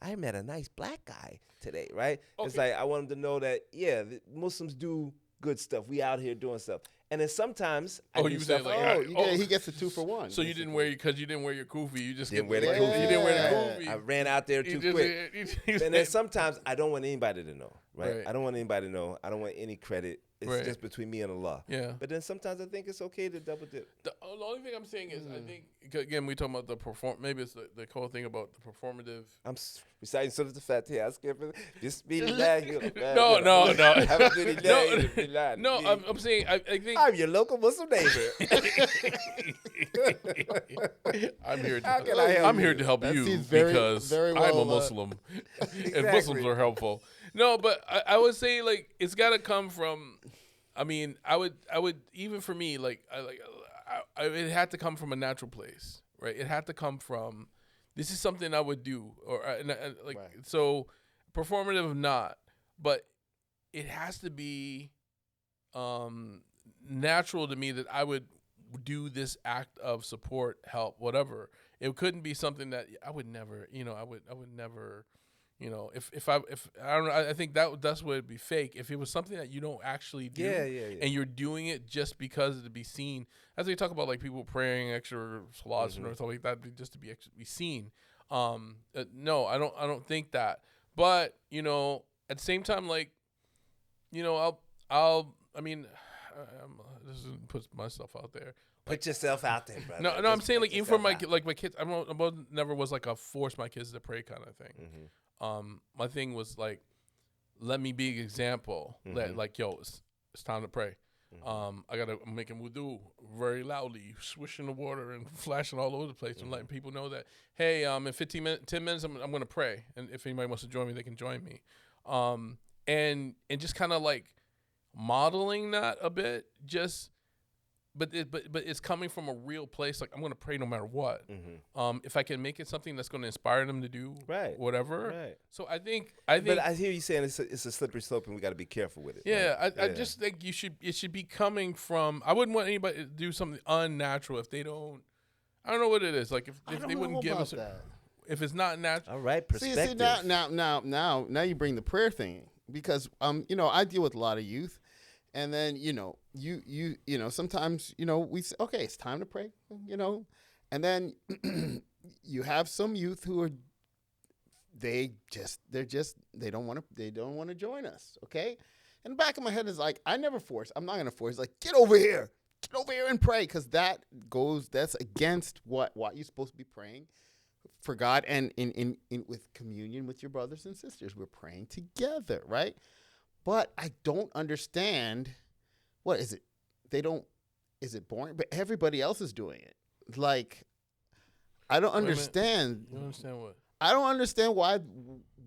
I met a nice black guy today, right? It's Okay. like I want them to know that, the Muslims do good stuff. We out here doing stuff. And then sometimes I do you stuff said, like, like, He gets a 2 for 1. So you didn't wear because you didn't wear your kufi. You just Didn't get wear the kufi. You didn't wear Yeah. the kufi. I ran out there too quick. And then sometimes I don't want anybody to know, right? Right. I don't want anybody to know. I don't want any credit. It's Right. just between me and Allah. Yeah. But then sometimes I think it's okay to double dip. The only thing I'm saying is, I think, 'cause again, we talking about the maybe it's the whole thing about the performative. I'm reciting Surah Al-Fatiha. I skip it. Bismillah. No. Alhamdulillah. No, I'm saying, I think I'm your local Muslim neighbor. I'm here. How can I help I'm here you? to help That you seems very- because very I'm a well, Muslim, and Exactly. Muslims are helpful. No, but I would say like it's got to come from. I mean, I would even for me it had to come from a natural place, right? It had to come from this is something I would do, or like Right. so performative not, but it has to be natural to me that I would do this act of support, help, whatever. It couldn't be something that I would never, I would never, if I don't know, I think that's what it'd be fake. If it was something that you don't actually do, Yeah. and you're doing it just because to be seen, as we talk about like people praying extra salats or something like that, just to be seen. No, I don't think that. But at the same time, like, I mean, this puts myself out there. Put yourself out there, brother. No, I'm saying like even for my kids, I never was like a force my kids to pray kind of thing. My thing was like, let me be an example that like, yo, it's time to pray. I gotta make him wudu very loudly, swishing the water and flashing all over the place, and letting people know that, hey, in 10 minutes, I'm gonna pray, and if anybody wants to join me, they can join me. And just kind of like modeling that a bit, but it's coming from a real place. Like, I'm gonna pray no matter what. If I can make it something that's gonna inspire them to do whatever. Right. So I think. But I hear you saying it's a slippery slope, and we got to be careful with it. Yeah, right? I just think it should be coming from. I wouldn't want anybody to do something unnatural if they don't. I don't know what it is. Like if they wouldn't give us that. If it's not natural. All right, perspective. See now you bring the prayer thing, because I deal with a lot of youth. And then, you sometimes, we say, okay, it's time to pray, and then you have some youth who are, they don't want to join us. Okay. And the back of my head is like, I'm not going to force, like, get over here and pray. 'Cause that's against what you're supposed to be praying for God. And in with communion with your brothers and sisters, we're praying together. Right. But I don't understand, what is it? Is it boring? But everybody else is doing it. Like, I don't understand. You don't understand what? I don't understand why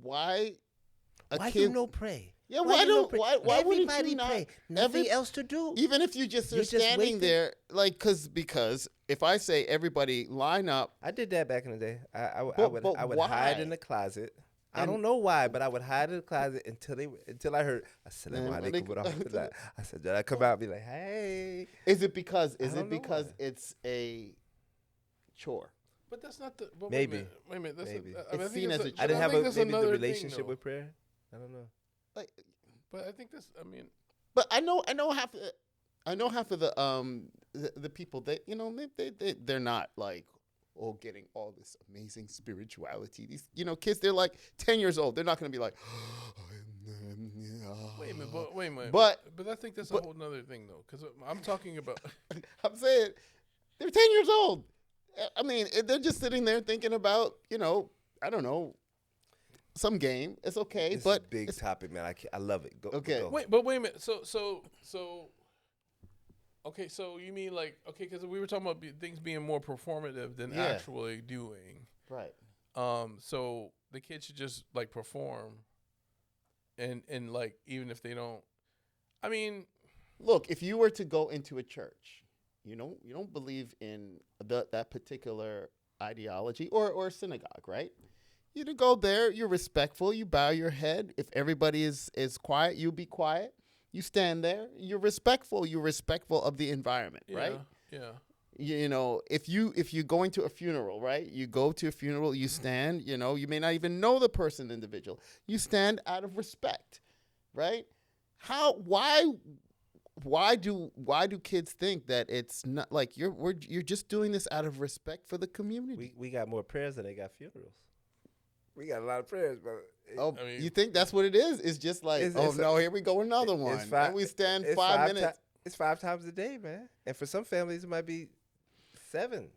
why kid, you no pray? Yeah, why wouldn't everybody you not? pray? Nothing else to do. Even if you're just standing there, like, because if I say everybody line up. I did that back in the day. I would hide in the closet. I don't know why, but I would hide in the closet until I heard. I said, I said, did I come out and be like, hey? Is it because it's a chore? But that's not the. Maybe. Wait a minute. Maybe. It's seen as a chore. I didn't have the relationship with prayer. I don't know. Like, but I think that's. I mean. But I know half of the people that they're not like. Getting all this amazing spirituality. These, kids, they're like 10 years old. They're not going to be like, wait a minute. But I think that's a whole nother thing, though, because I'm talking about. I'm saying they're 10 years old. I mean, they're just sitting there thinking about, I don't know, some game. It's okay, it's but a big topic, man. I love it. Okay. Go. Wait a minute. So. Okay, so you mean like, because we were talking about things being more performative than actually doing. Right. So the kids should just like perform, and like even if they don't, I mean, look, if you were to go into a church, you don't believe in that particular ideology or synagogue, right? You to go there, you're respectful, you bow your head. If everybody is quiet, you be quiet. You stand there. You're respectful. You're respectful of the environment, right? Yeah. If you're going to a funeral, right? You go to a funeral. You stand. You may not even know the person, individual. You stand out of respect, right? Why do kids think that it's not like you're just doing this out of respect for the community? We got more prayers than they got funerals. We got a lot of prayers, but. I mean, you think that's what it is? It's just like, here we go, another one. And we stand 5 minutes. It's 5 times a day, man. And for some families, it might be 7,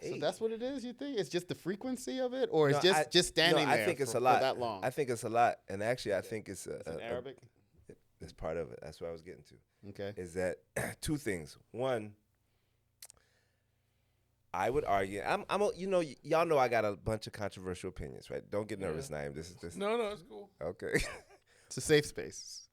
8. So that's what it is, you think? It's just the frequency of it? Or it's just standing there I think it's for a lot. that long? I think it's a lot. And actually, I think it's in Arabic? It's part of it. That's what I was getting to. Okay. Is that 2 things. One, I would argue. Y'all know I got a bunch of controversial opinions, right? Don't get nervous, Naeem. This is No, it's cool. Okay. It's a safe space.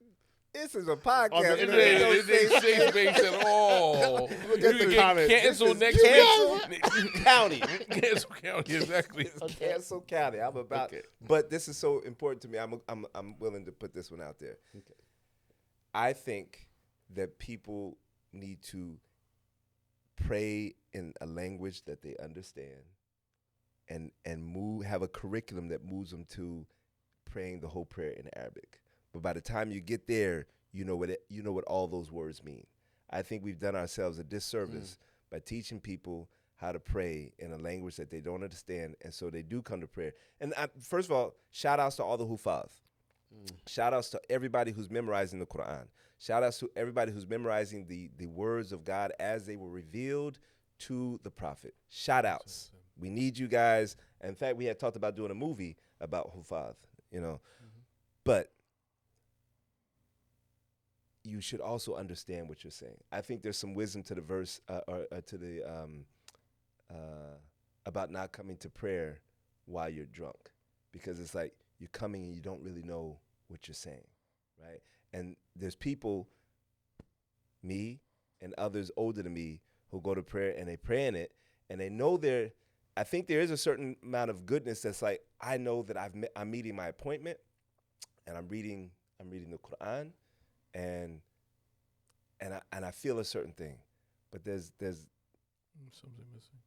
This is a podcast. It ain't safe space at all. Look at the comments. Cancel next week. County. Cancel county, exactly. Cancel county. I'm about. Okay. But this is so important to me. I'm willing to put this one out there. Okay. I think that people need to pray in a language that they understand, and have a curriculum that moves them to praying the whole prayer in Arabic. But by the time you get there, you know what all those words mean. I think we've done ourselves a disservice by teaching people how to pray in a language that they don't understand, and so they do come to prayer. And first of all, shout outs to all the Hufaz. Shout outs to everybody who's memorizing the Quran. Shout outs to everybody who's memorizing the words of God as they were revealed to the prophet. Shout outs. We need you guys. In fact, we had talked about doing a movie about Hufaz, you know. But you should also understand what you're saying. I think there's some wisdom to the verse or to the about not coming to prayer while you're drunk, because it's like you're coming and you don't really know what you're saying, right? And there's people, me and others older than me, who go to prayer and they pray in it and they know I think there is a certain amount of goodness that's like, I know that I'm meeting my appointment and I'm reading the Quran and I feel a certain thing, but there's something missing,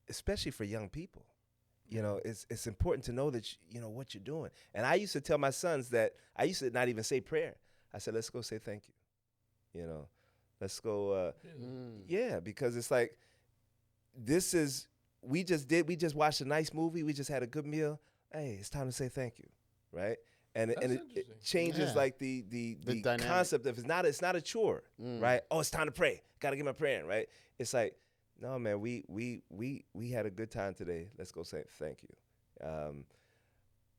especially for young people. You know, it's important to know that you know what you're doing. And I used to tell my sons that I used to not even say prayer. I said, let's go say thank you. You know, let's go. Yeah, because it's like, we just watched a nice movie. We just had a good meal. Hey, it's time to say thank you, right? And it changes like the concept of it's not a chore, right? Oh, it's time to pray. Got to get my prayer in, right? It's like, no, man, we had a good time today. Let's go say thank you.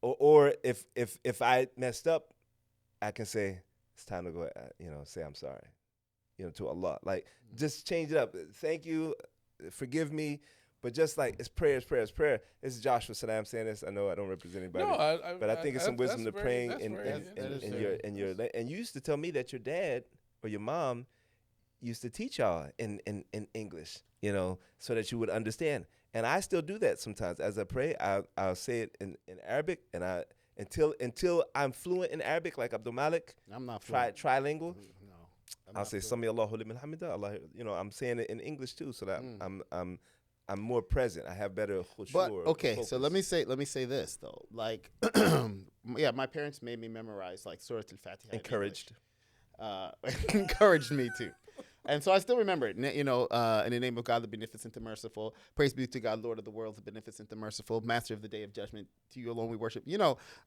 Or if I messed up, I can say it's time to go. Say I'm sorry. To Allah. Like, just change it up. Thank you, forgive me. But just like it's prayer, it's prayer, it's prayer. This is Joshua Saddam saying this. I know I don't represent anybody, but I think it's some wisdom to praying in your. And you used to tell me that your dad or your mom used to teach y'all in English, so that you would understand. And I still do that sometimes. As I pray, I'll say it in Arabic, and until I'm fluent in Arabic, like Abdul Malik. I'm not fluent. Trilingual. No, I'll say Sami Allahu liman hamida. Allah. I'm saying it in English too, so that I'm more present. I have better khushu'. But okay, so let me say this though. Like, yeah, my parents made me memorize like Surah Al-Fatiha. Encouraged me to. And so I still remember it. In the name of God, the beneficent and merciful. Praise be to God, Lord of the world, the beneficent and merciful, Master of the day of judgment. To you alone we worship.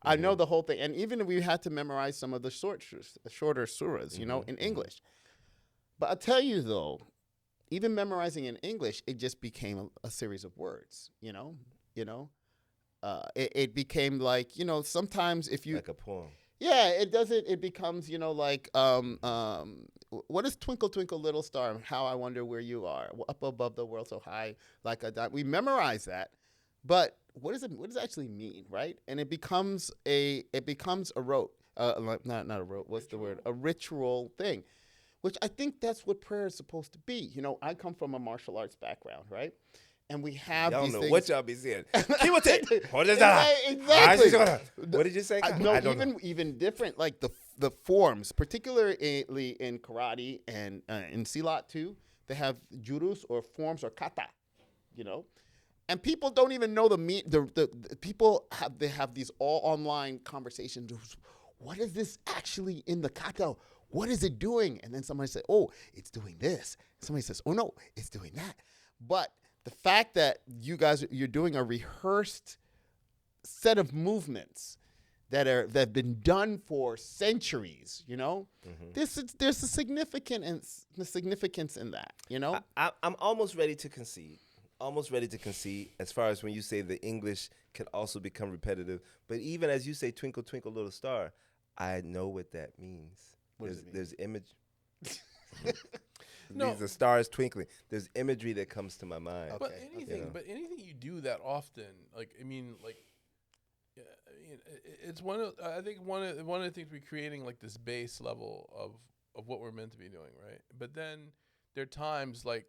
I know the whole thing. And even we had to memorize some of the shorter surahs, in English. But I'll tell you though, even memorizing in English, it just became a series of words. It became like sometimes if you like a poem. Yeah, it doesn't. It becomes like what is Twinkle Twinkle Little Star? How I wonder where you are, up above the world so high, like a dot. We memorize that, but what does it actually mean, right? And it becomes a rote, not a rote. What's the word? A ritual thing. Which I think that's what prayer is supposed to be. I come from a martial arts background, right? And we have y'all these know things. what y'all be saying. Exactly. What did you say? No, even different, like the forms, particularly in karate and in silat too. They have jurus or forms or kata, and people don't even know the people have these all online conversations. What is this actually in the kata? What is it doing? And then somebody says, oh, it's doing this. Somebody says, oh, no, it's doing that. But the fact that you're doing a rehearsed set of movements that have been done for centuries, there's a significance in that, I'm almost ready to concede. As far as when you say the English can also become repetitive. But even as you say, Twinkle, Twinkle, Little Star, I know what that means. There's image. No. These are stars twinkling. There's imagery that comes to my mind. But anything you do that often, it's one of the things we're creating, like this base level of what we're meant to be doing, right? But then there are times like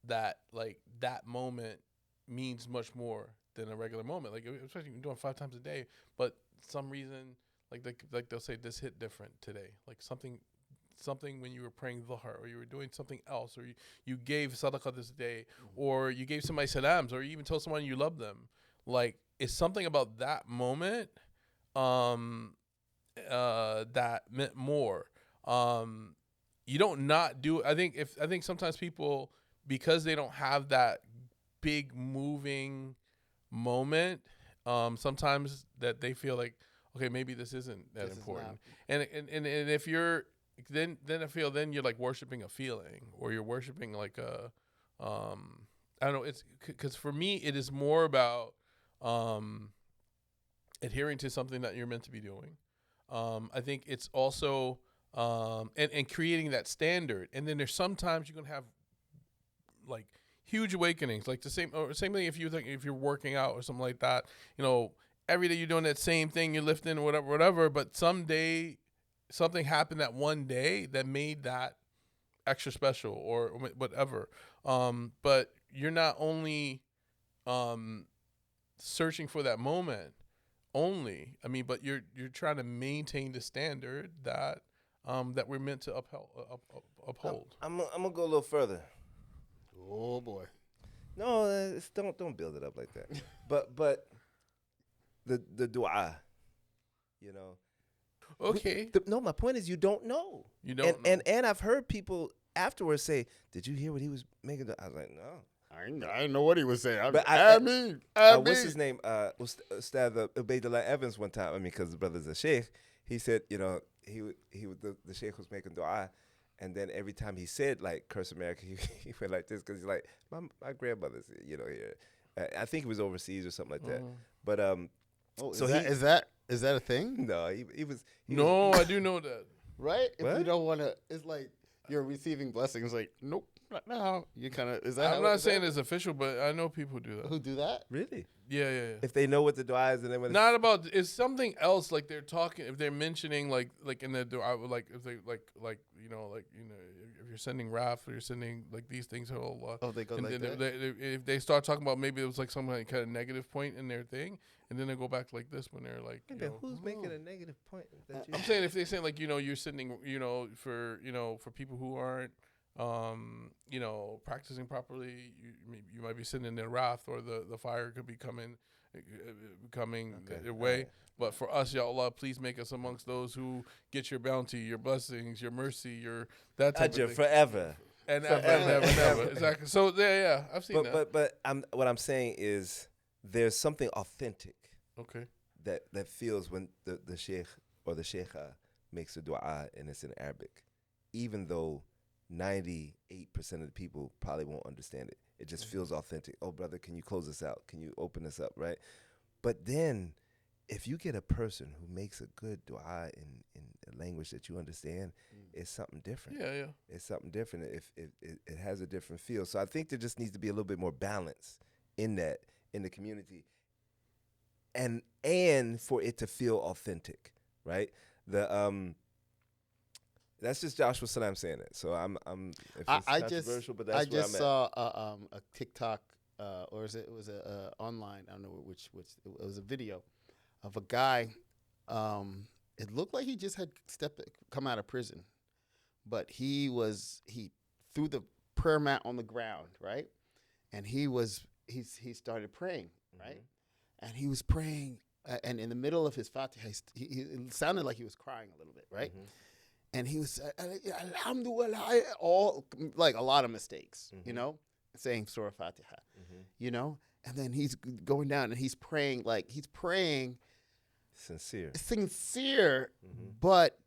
that moment means much more than a regular moment. Like, especially you're doing 5 times a day, but some reason. Like they'll say this hit different today. Like something when you were praying dhuhr, or you were doing something else, or you gave sadaqah this day, or you gave somebody salams, or you even told someone you love them. Like, it's something about that moment that meant more. You don't not do. I think sometimes people, because they don't have that big moving moment, sometimes that they feel like, okay, maybe this isn't that This is important. And if you're then I feel then you're like worshiping a feeling, or you're worshiping like a I don't know. It's because for me it is more about adhering to something that you're meant to be doing. I think it's also and creating that standard. And then there's sometimes you're gonna have like huge awakenings, like the same thing if you're working out or something like that. You know, every day you're doing that same thing, you're lifting or whatever. But someday something happened that one day that made that extra special or whatever. But you're not only searching for that moment only. I mean, but you're trying to maintain the standard that that we're meant to uphold. I'm gonna go a little further. Oh boy. No, don't build it up like that. but the dua, you know. Okay. No, my point is you don't know. You don't know. And I've heard people afterwards say, "Did you hear what he was making?" I was like, "No." I didn't know what he was saying. But what's his name? Ustad Ubaydullah Evans one time. I mean, because the brother's a sheikh. He said, you know, the sheikh was making dua, and then every time he said like "Curse America," he went like this because he's like, my grandmother's, you know, here. I think he was overseas or something like that. But so is that a thing? No, he was. I do know that. Right? If What? you don't want to, it's like you're receiving blessings. Like, nope, not now. You kind of is that? I'm not saying it's official, but I know people who do that. who do that. Really? Yeah. If they know what the dua is, and then when Not about it's something else. Like they're talking, if they're mentioning like in the like if they like if you're sending wrath or you're sending like these things, Oh, they go and like then that? if they start talking about maybe it was like some kind of negative point in their thing, and then they go back like this when they're like, you know, who's making a negative point? That you I'm saying if they're saying like you're sending for people who aren't practicing properly, you might be sending their wrath, or the fire could be coming their way. Right. But for us, Ya Allah, please make us amongst those who get your bounty, your blessings, your mercy, your that type Ajr of thing. forever. And Forever. never. Exactly. So yeah, I've seen that. But what I'm saying is there's something authentic Okay. that feels when the sheikh or the sheikha makes a dua and it's in Arabic, even though 98% of the people probably won't understand it. It just feels authentic. Oh, brother, can you close this out? Can you open this up, right? But then if you get a person who makes a good dua in a language that you understand, it's something different. Yeah. It's something different. If it has a different feel. So I think there just needs to be a little bit more balance in that, in the community, and for it to feel authentic, right? That's just Joshua Salam saying it. So I'm if it's controversial, but that's I where just I'm saw a TikTok or it was a online. I don't know which it was a video of a guy. It looked like he just had come out of prison, but he threw the prayer mat on the ground, right? And he started praying, right? And he was praying, and in the middle of his Fatiha, it sounded like he was crying a little bit, right? And he was Alhamdulillah, all like a lot of mistakes, you know, saying Surah Fatiha, you know, and then he's going down and he's praying sincere, but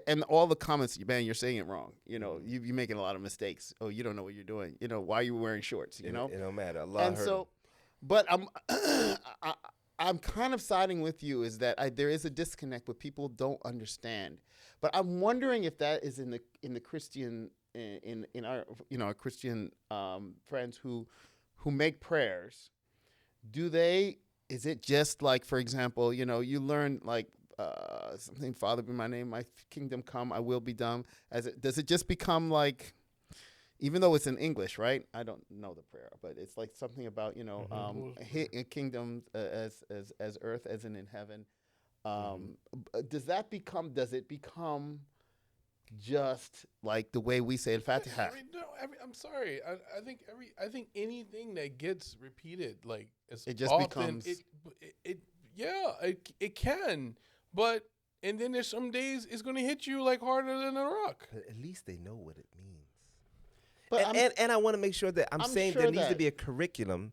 and all the comments, man, you're saying it wrong, you know, you're making a lot of mistakes. Oh, you don't know what you're doing, you know, why are you wearing shorts, you know? It don't matter. Allah And heard so, him. but I'm kind of siding with you is that there is a disconnect, but people don't understand. But I'm wondering if that is in the Christian in our our Christian friends who make prayers. Is it just like, for example, you learn like something, Father be my name, my kingdom come, I will be done. Does it just become like, even though it's in English, right? I don't know the prayer, but it's like something about kingdom as earth as in heaven. Does it become just like the way we say Al-Fatiha? I'm sorry. I think anything that gets repeated, like It just often, becomes- it can, but and then there's some days it's gonna hit you like harder than a rock. But at least they know what it means. But And I want to make sure that I'm saying sure there needs to that- be a curriculum.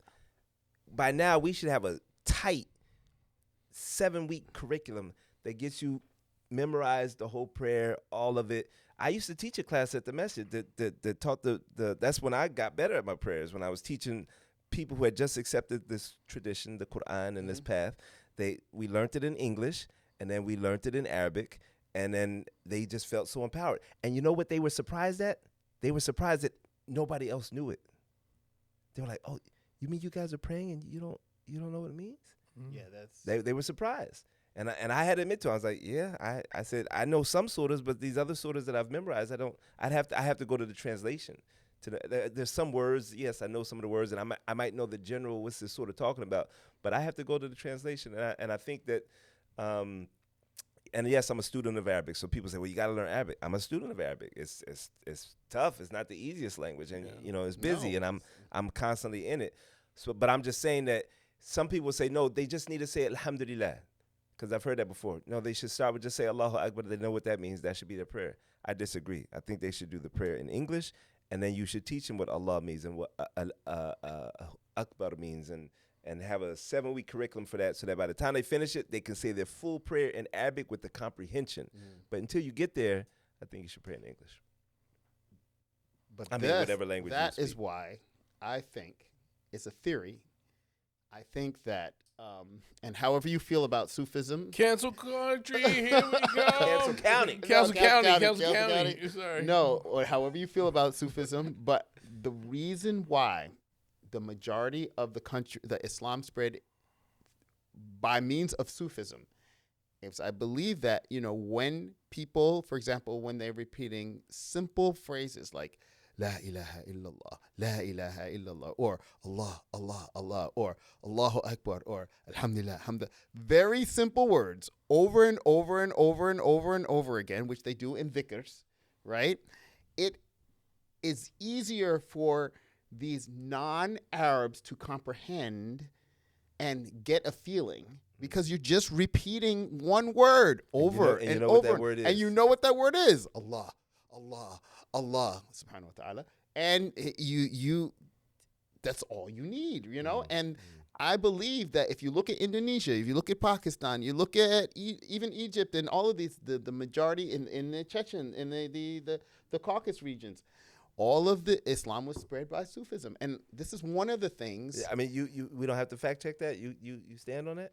By now, we should have a tight 7-week curriculum that gets you memorized the whole prayer, all of it. I used to teach a class at the masjid that taught the that's when I got better at my prayers, when I was teaching people who had just accepted this tradition, the Quran and this path. We learned it in English, and then we learned it in Arabic, and then they just felt so empowered. And you know what they were surprised at? They were surprised that nobody else knew it. They were like, "Oh, you mean you guys are praying and you don't know what it means?" Yeah, that's They were surprised. And I had to admit to him, I was like, yeah, I said, I know some surahs, but these other surahs that I've memorized, I have to go to the translation. There's some words, yes, I know some of the words, and I might know the general, what's this sort of talking about, but I have to go to the translation. And I think that, and yes, I'm a student of Arabic. So people say, well, you got to learn Arabic. I'm a student of Arabic. It's tough. It's not the easiest language, and it's busy, and I'm constantly in it. So, but I'm just saying that some people say, no, they just need to say Alhamdulillah. Because I've heard that before. No, they should start with just say Allahu Akbar. They know what that means. That should be their prayer. I disagree. I think they should do the prayer in English, and then you should teach them what Allah means and what Akbar means, and have a 7-week curriculum for that, so that by the time they finish it, they can say their full prayer in Arabic with the comprehension. But until you get there, I think you should pray in English. But I mean, whatever language that you is speak. why I think it's a theory. I think that, and however you feel about Sufism, Cancel country. Here we go. Cancel county. Cancel No, county. Cancel Cancel County. county. Sorry. no, or however you feel about Sufism, but the reason why the majority of the country, the Islam spread by means of Sufism, is I believe that, when people, for example, when they're repeating simple phrases like La ilaha illallah, La ilaha illallah, or Allah, Allah, Allah, or Allahu Akbar, or Alhamdulillah, Alhamdulillah. Very simple words over and over and over and over and over again, which they do in dhikrs, right? It is easier for these non-Arabs to comprehend and get a feeling because you're just repeating one word over and you and know what over. that word And is. you know what that word is. Allah, Allah, Allah, subhanahu wa ta'ala. And you that's all you need, And I believe that if you look at Indonesia, if you look at Pakistan, you look at even Egypt and all of these, the majority in the Chechen, in the Caucasus regions, all of the Islam was spread by Sufism. And this is one of the things. I mean, we don't have to fact check that. You stand on that?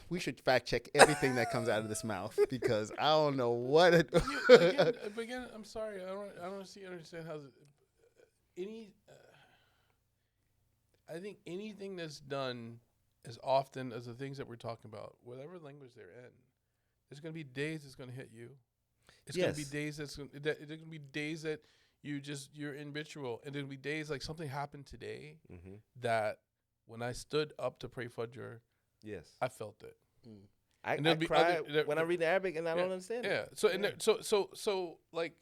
We should fact check everything that comes out of this mouth because I don't know what it. Again, I'm sorry. I don't understand how I think anything that's done as often as the things that we're talking about, whatever language they're in, there's going to be days it's going to hit you. It's going to be days there's going to be days that you're in ritual, and there'll be days like something happened today that when I stood up to pray Fajr, yes, I felt it. I And there'll be cry other- when I read Arabic and I don't understand Yeah. it. So and there, so like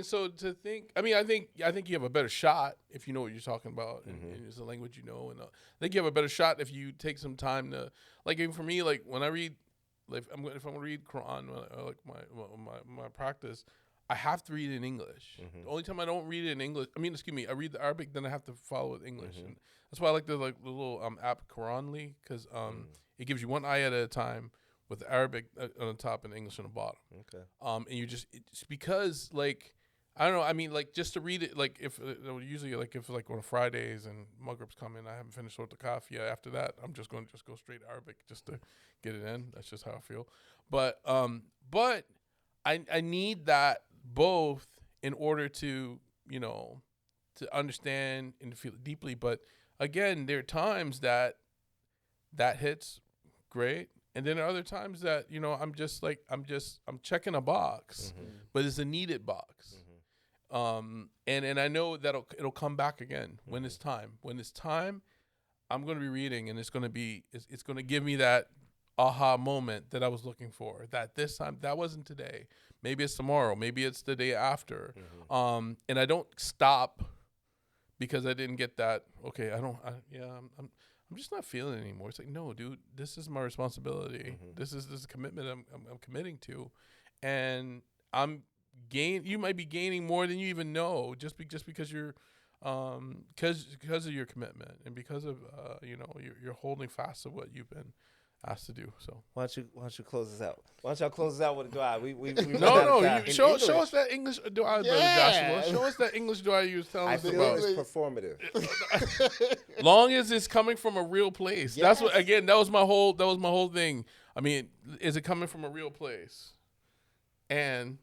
so to think. I mean, I think you have a better shot if you know what you're talking about and it's a language you know. And I think you have a better shot if you take some time to, like, even for me, like when I read, like if I'm gonna read Quran, like my practice, I have to read it in English. The only time I don't read it in English, I read the Arabic, then I have to follow with English. And that's why I like the little app Quranly, because it gives you one ayah at a time with the Arabic on the top and English on the bottom. Okay. And it's because, like, I don't know. I mean, like, just to read it, like, if usually, like, if like on Fridays and Maghrib's coming, I haven't finished the Kafia. After that, I'm just going to go straight Arabic just to get it in. That's just how I feel. But I need that both in order to to understand and to feel it deeply. But again, there are times that hits great. And then there are other times that, I'm checking a box, but it's a needed box. And I know that it'll come back again when it's time. When it's time, I'm going to be reading, and it's going to give me that aha moment that I was looking for. That this time, that wasn't today. Maybe it's tomorrow. Maybe it's the day after. And I don't stop because I didn't get that. Okay, I'm just not feeling it anymore. It's like, no, dude, this is my responsibility. This is a commitment I'm committing to, and you might be gaining more than you even know just because you're because of your commitment and because of you're holding fast to what you've been has to do. So Why don't you close us out? Why don't y'all close us out with a dua? We no, you show us that English dua, brother Joshua. Show us that English dua you was telling I us feel about. it's performative. Long as it's coming from a real place. Yes. That's what. Again, that was my whole thing. I mean, is it coming from a real place? And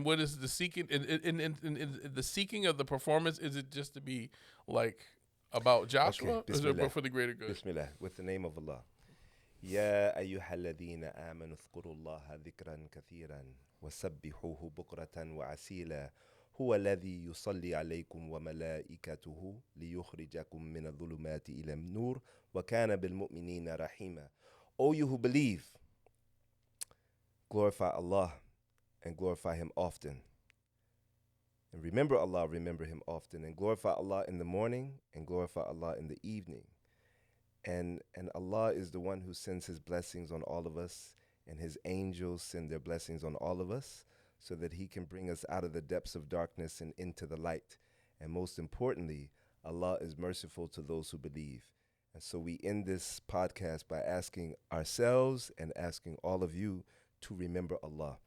what is the seeking? In the seeking of the performance, is it just to be like about Joshua, Okay, or is Bismillah. it for the greater good? Bismillah, with the name of Allah. يا أيها الذين آمنوا اذكروا الله ذكرا كثيرا وسبحوه بكرة وعسيلا هو الذي يصلي عليكم وملائكته ليخرجكم من الظلمات إلى النور وكان بالمؤمنين رحيما. O you who believe, glorify Allah and glorify Him often. And remember Allah, remember Him often. And glorify Allah in the morning and glorify Allah in the evening. And Allah is the one who sends His blessings on all of us, and His angels send their blessings on all of us so that He can bring us out of the depths of darkness and into the light. And most importantly, Allah is merciful to those who believe. And so we end this podcast by asking ourselves and asking all of you to remember Allah.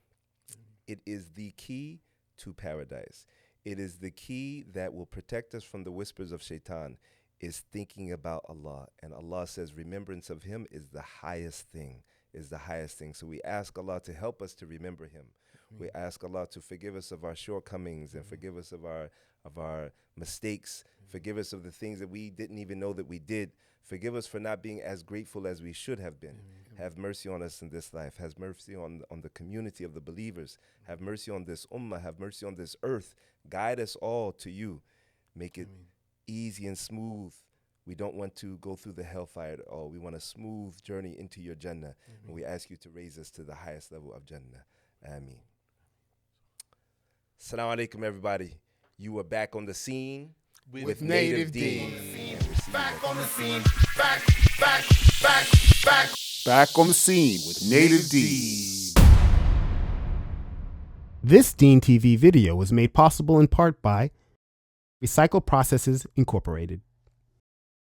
It is the key to paradise. It is the key that will protect us from the whispers of shaitan, is thinking about Allah. And Allah says remembrance of Him is the highest thing, So we ask Allah to help us to remember Him. We ask Allah to forgive us of our shortcomings and forgive us of our mistakes. Forgive us of the things that we didn't even know that we did. Forgive us for not being as grateful as we should have been. Have mercy on us in this life. Have mercy on the community of the believers. Have mercy on this ummah. Have mercy on this earth. Guide us all to you. Make it easy and smooth. We don't want to go through the hellfire at all. We want a smooth journey into your Jannah. And we ask you to raise us to the highest level of Jannah. Ameen. Assalamu alaikum, everybody. You are back on the scene with Native Deen. Back on the scene. Back. Back on the scene with Native Deen. This Deen TV video was made possible in part by Recycle Processes Incorporated.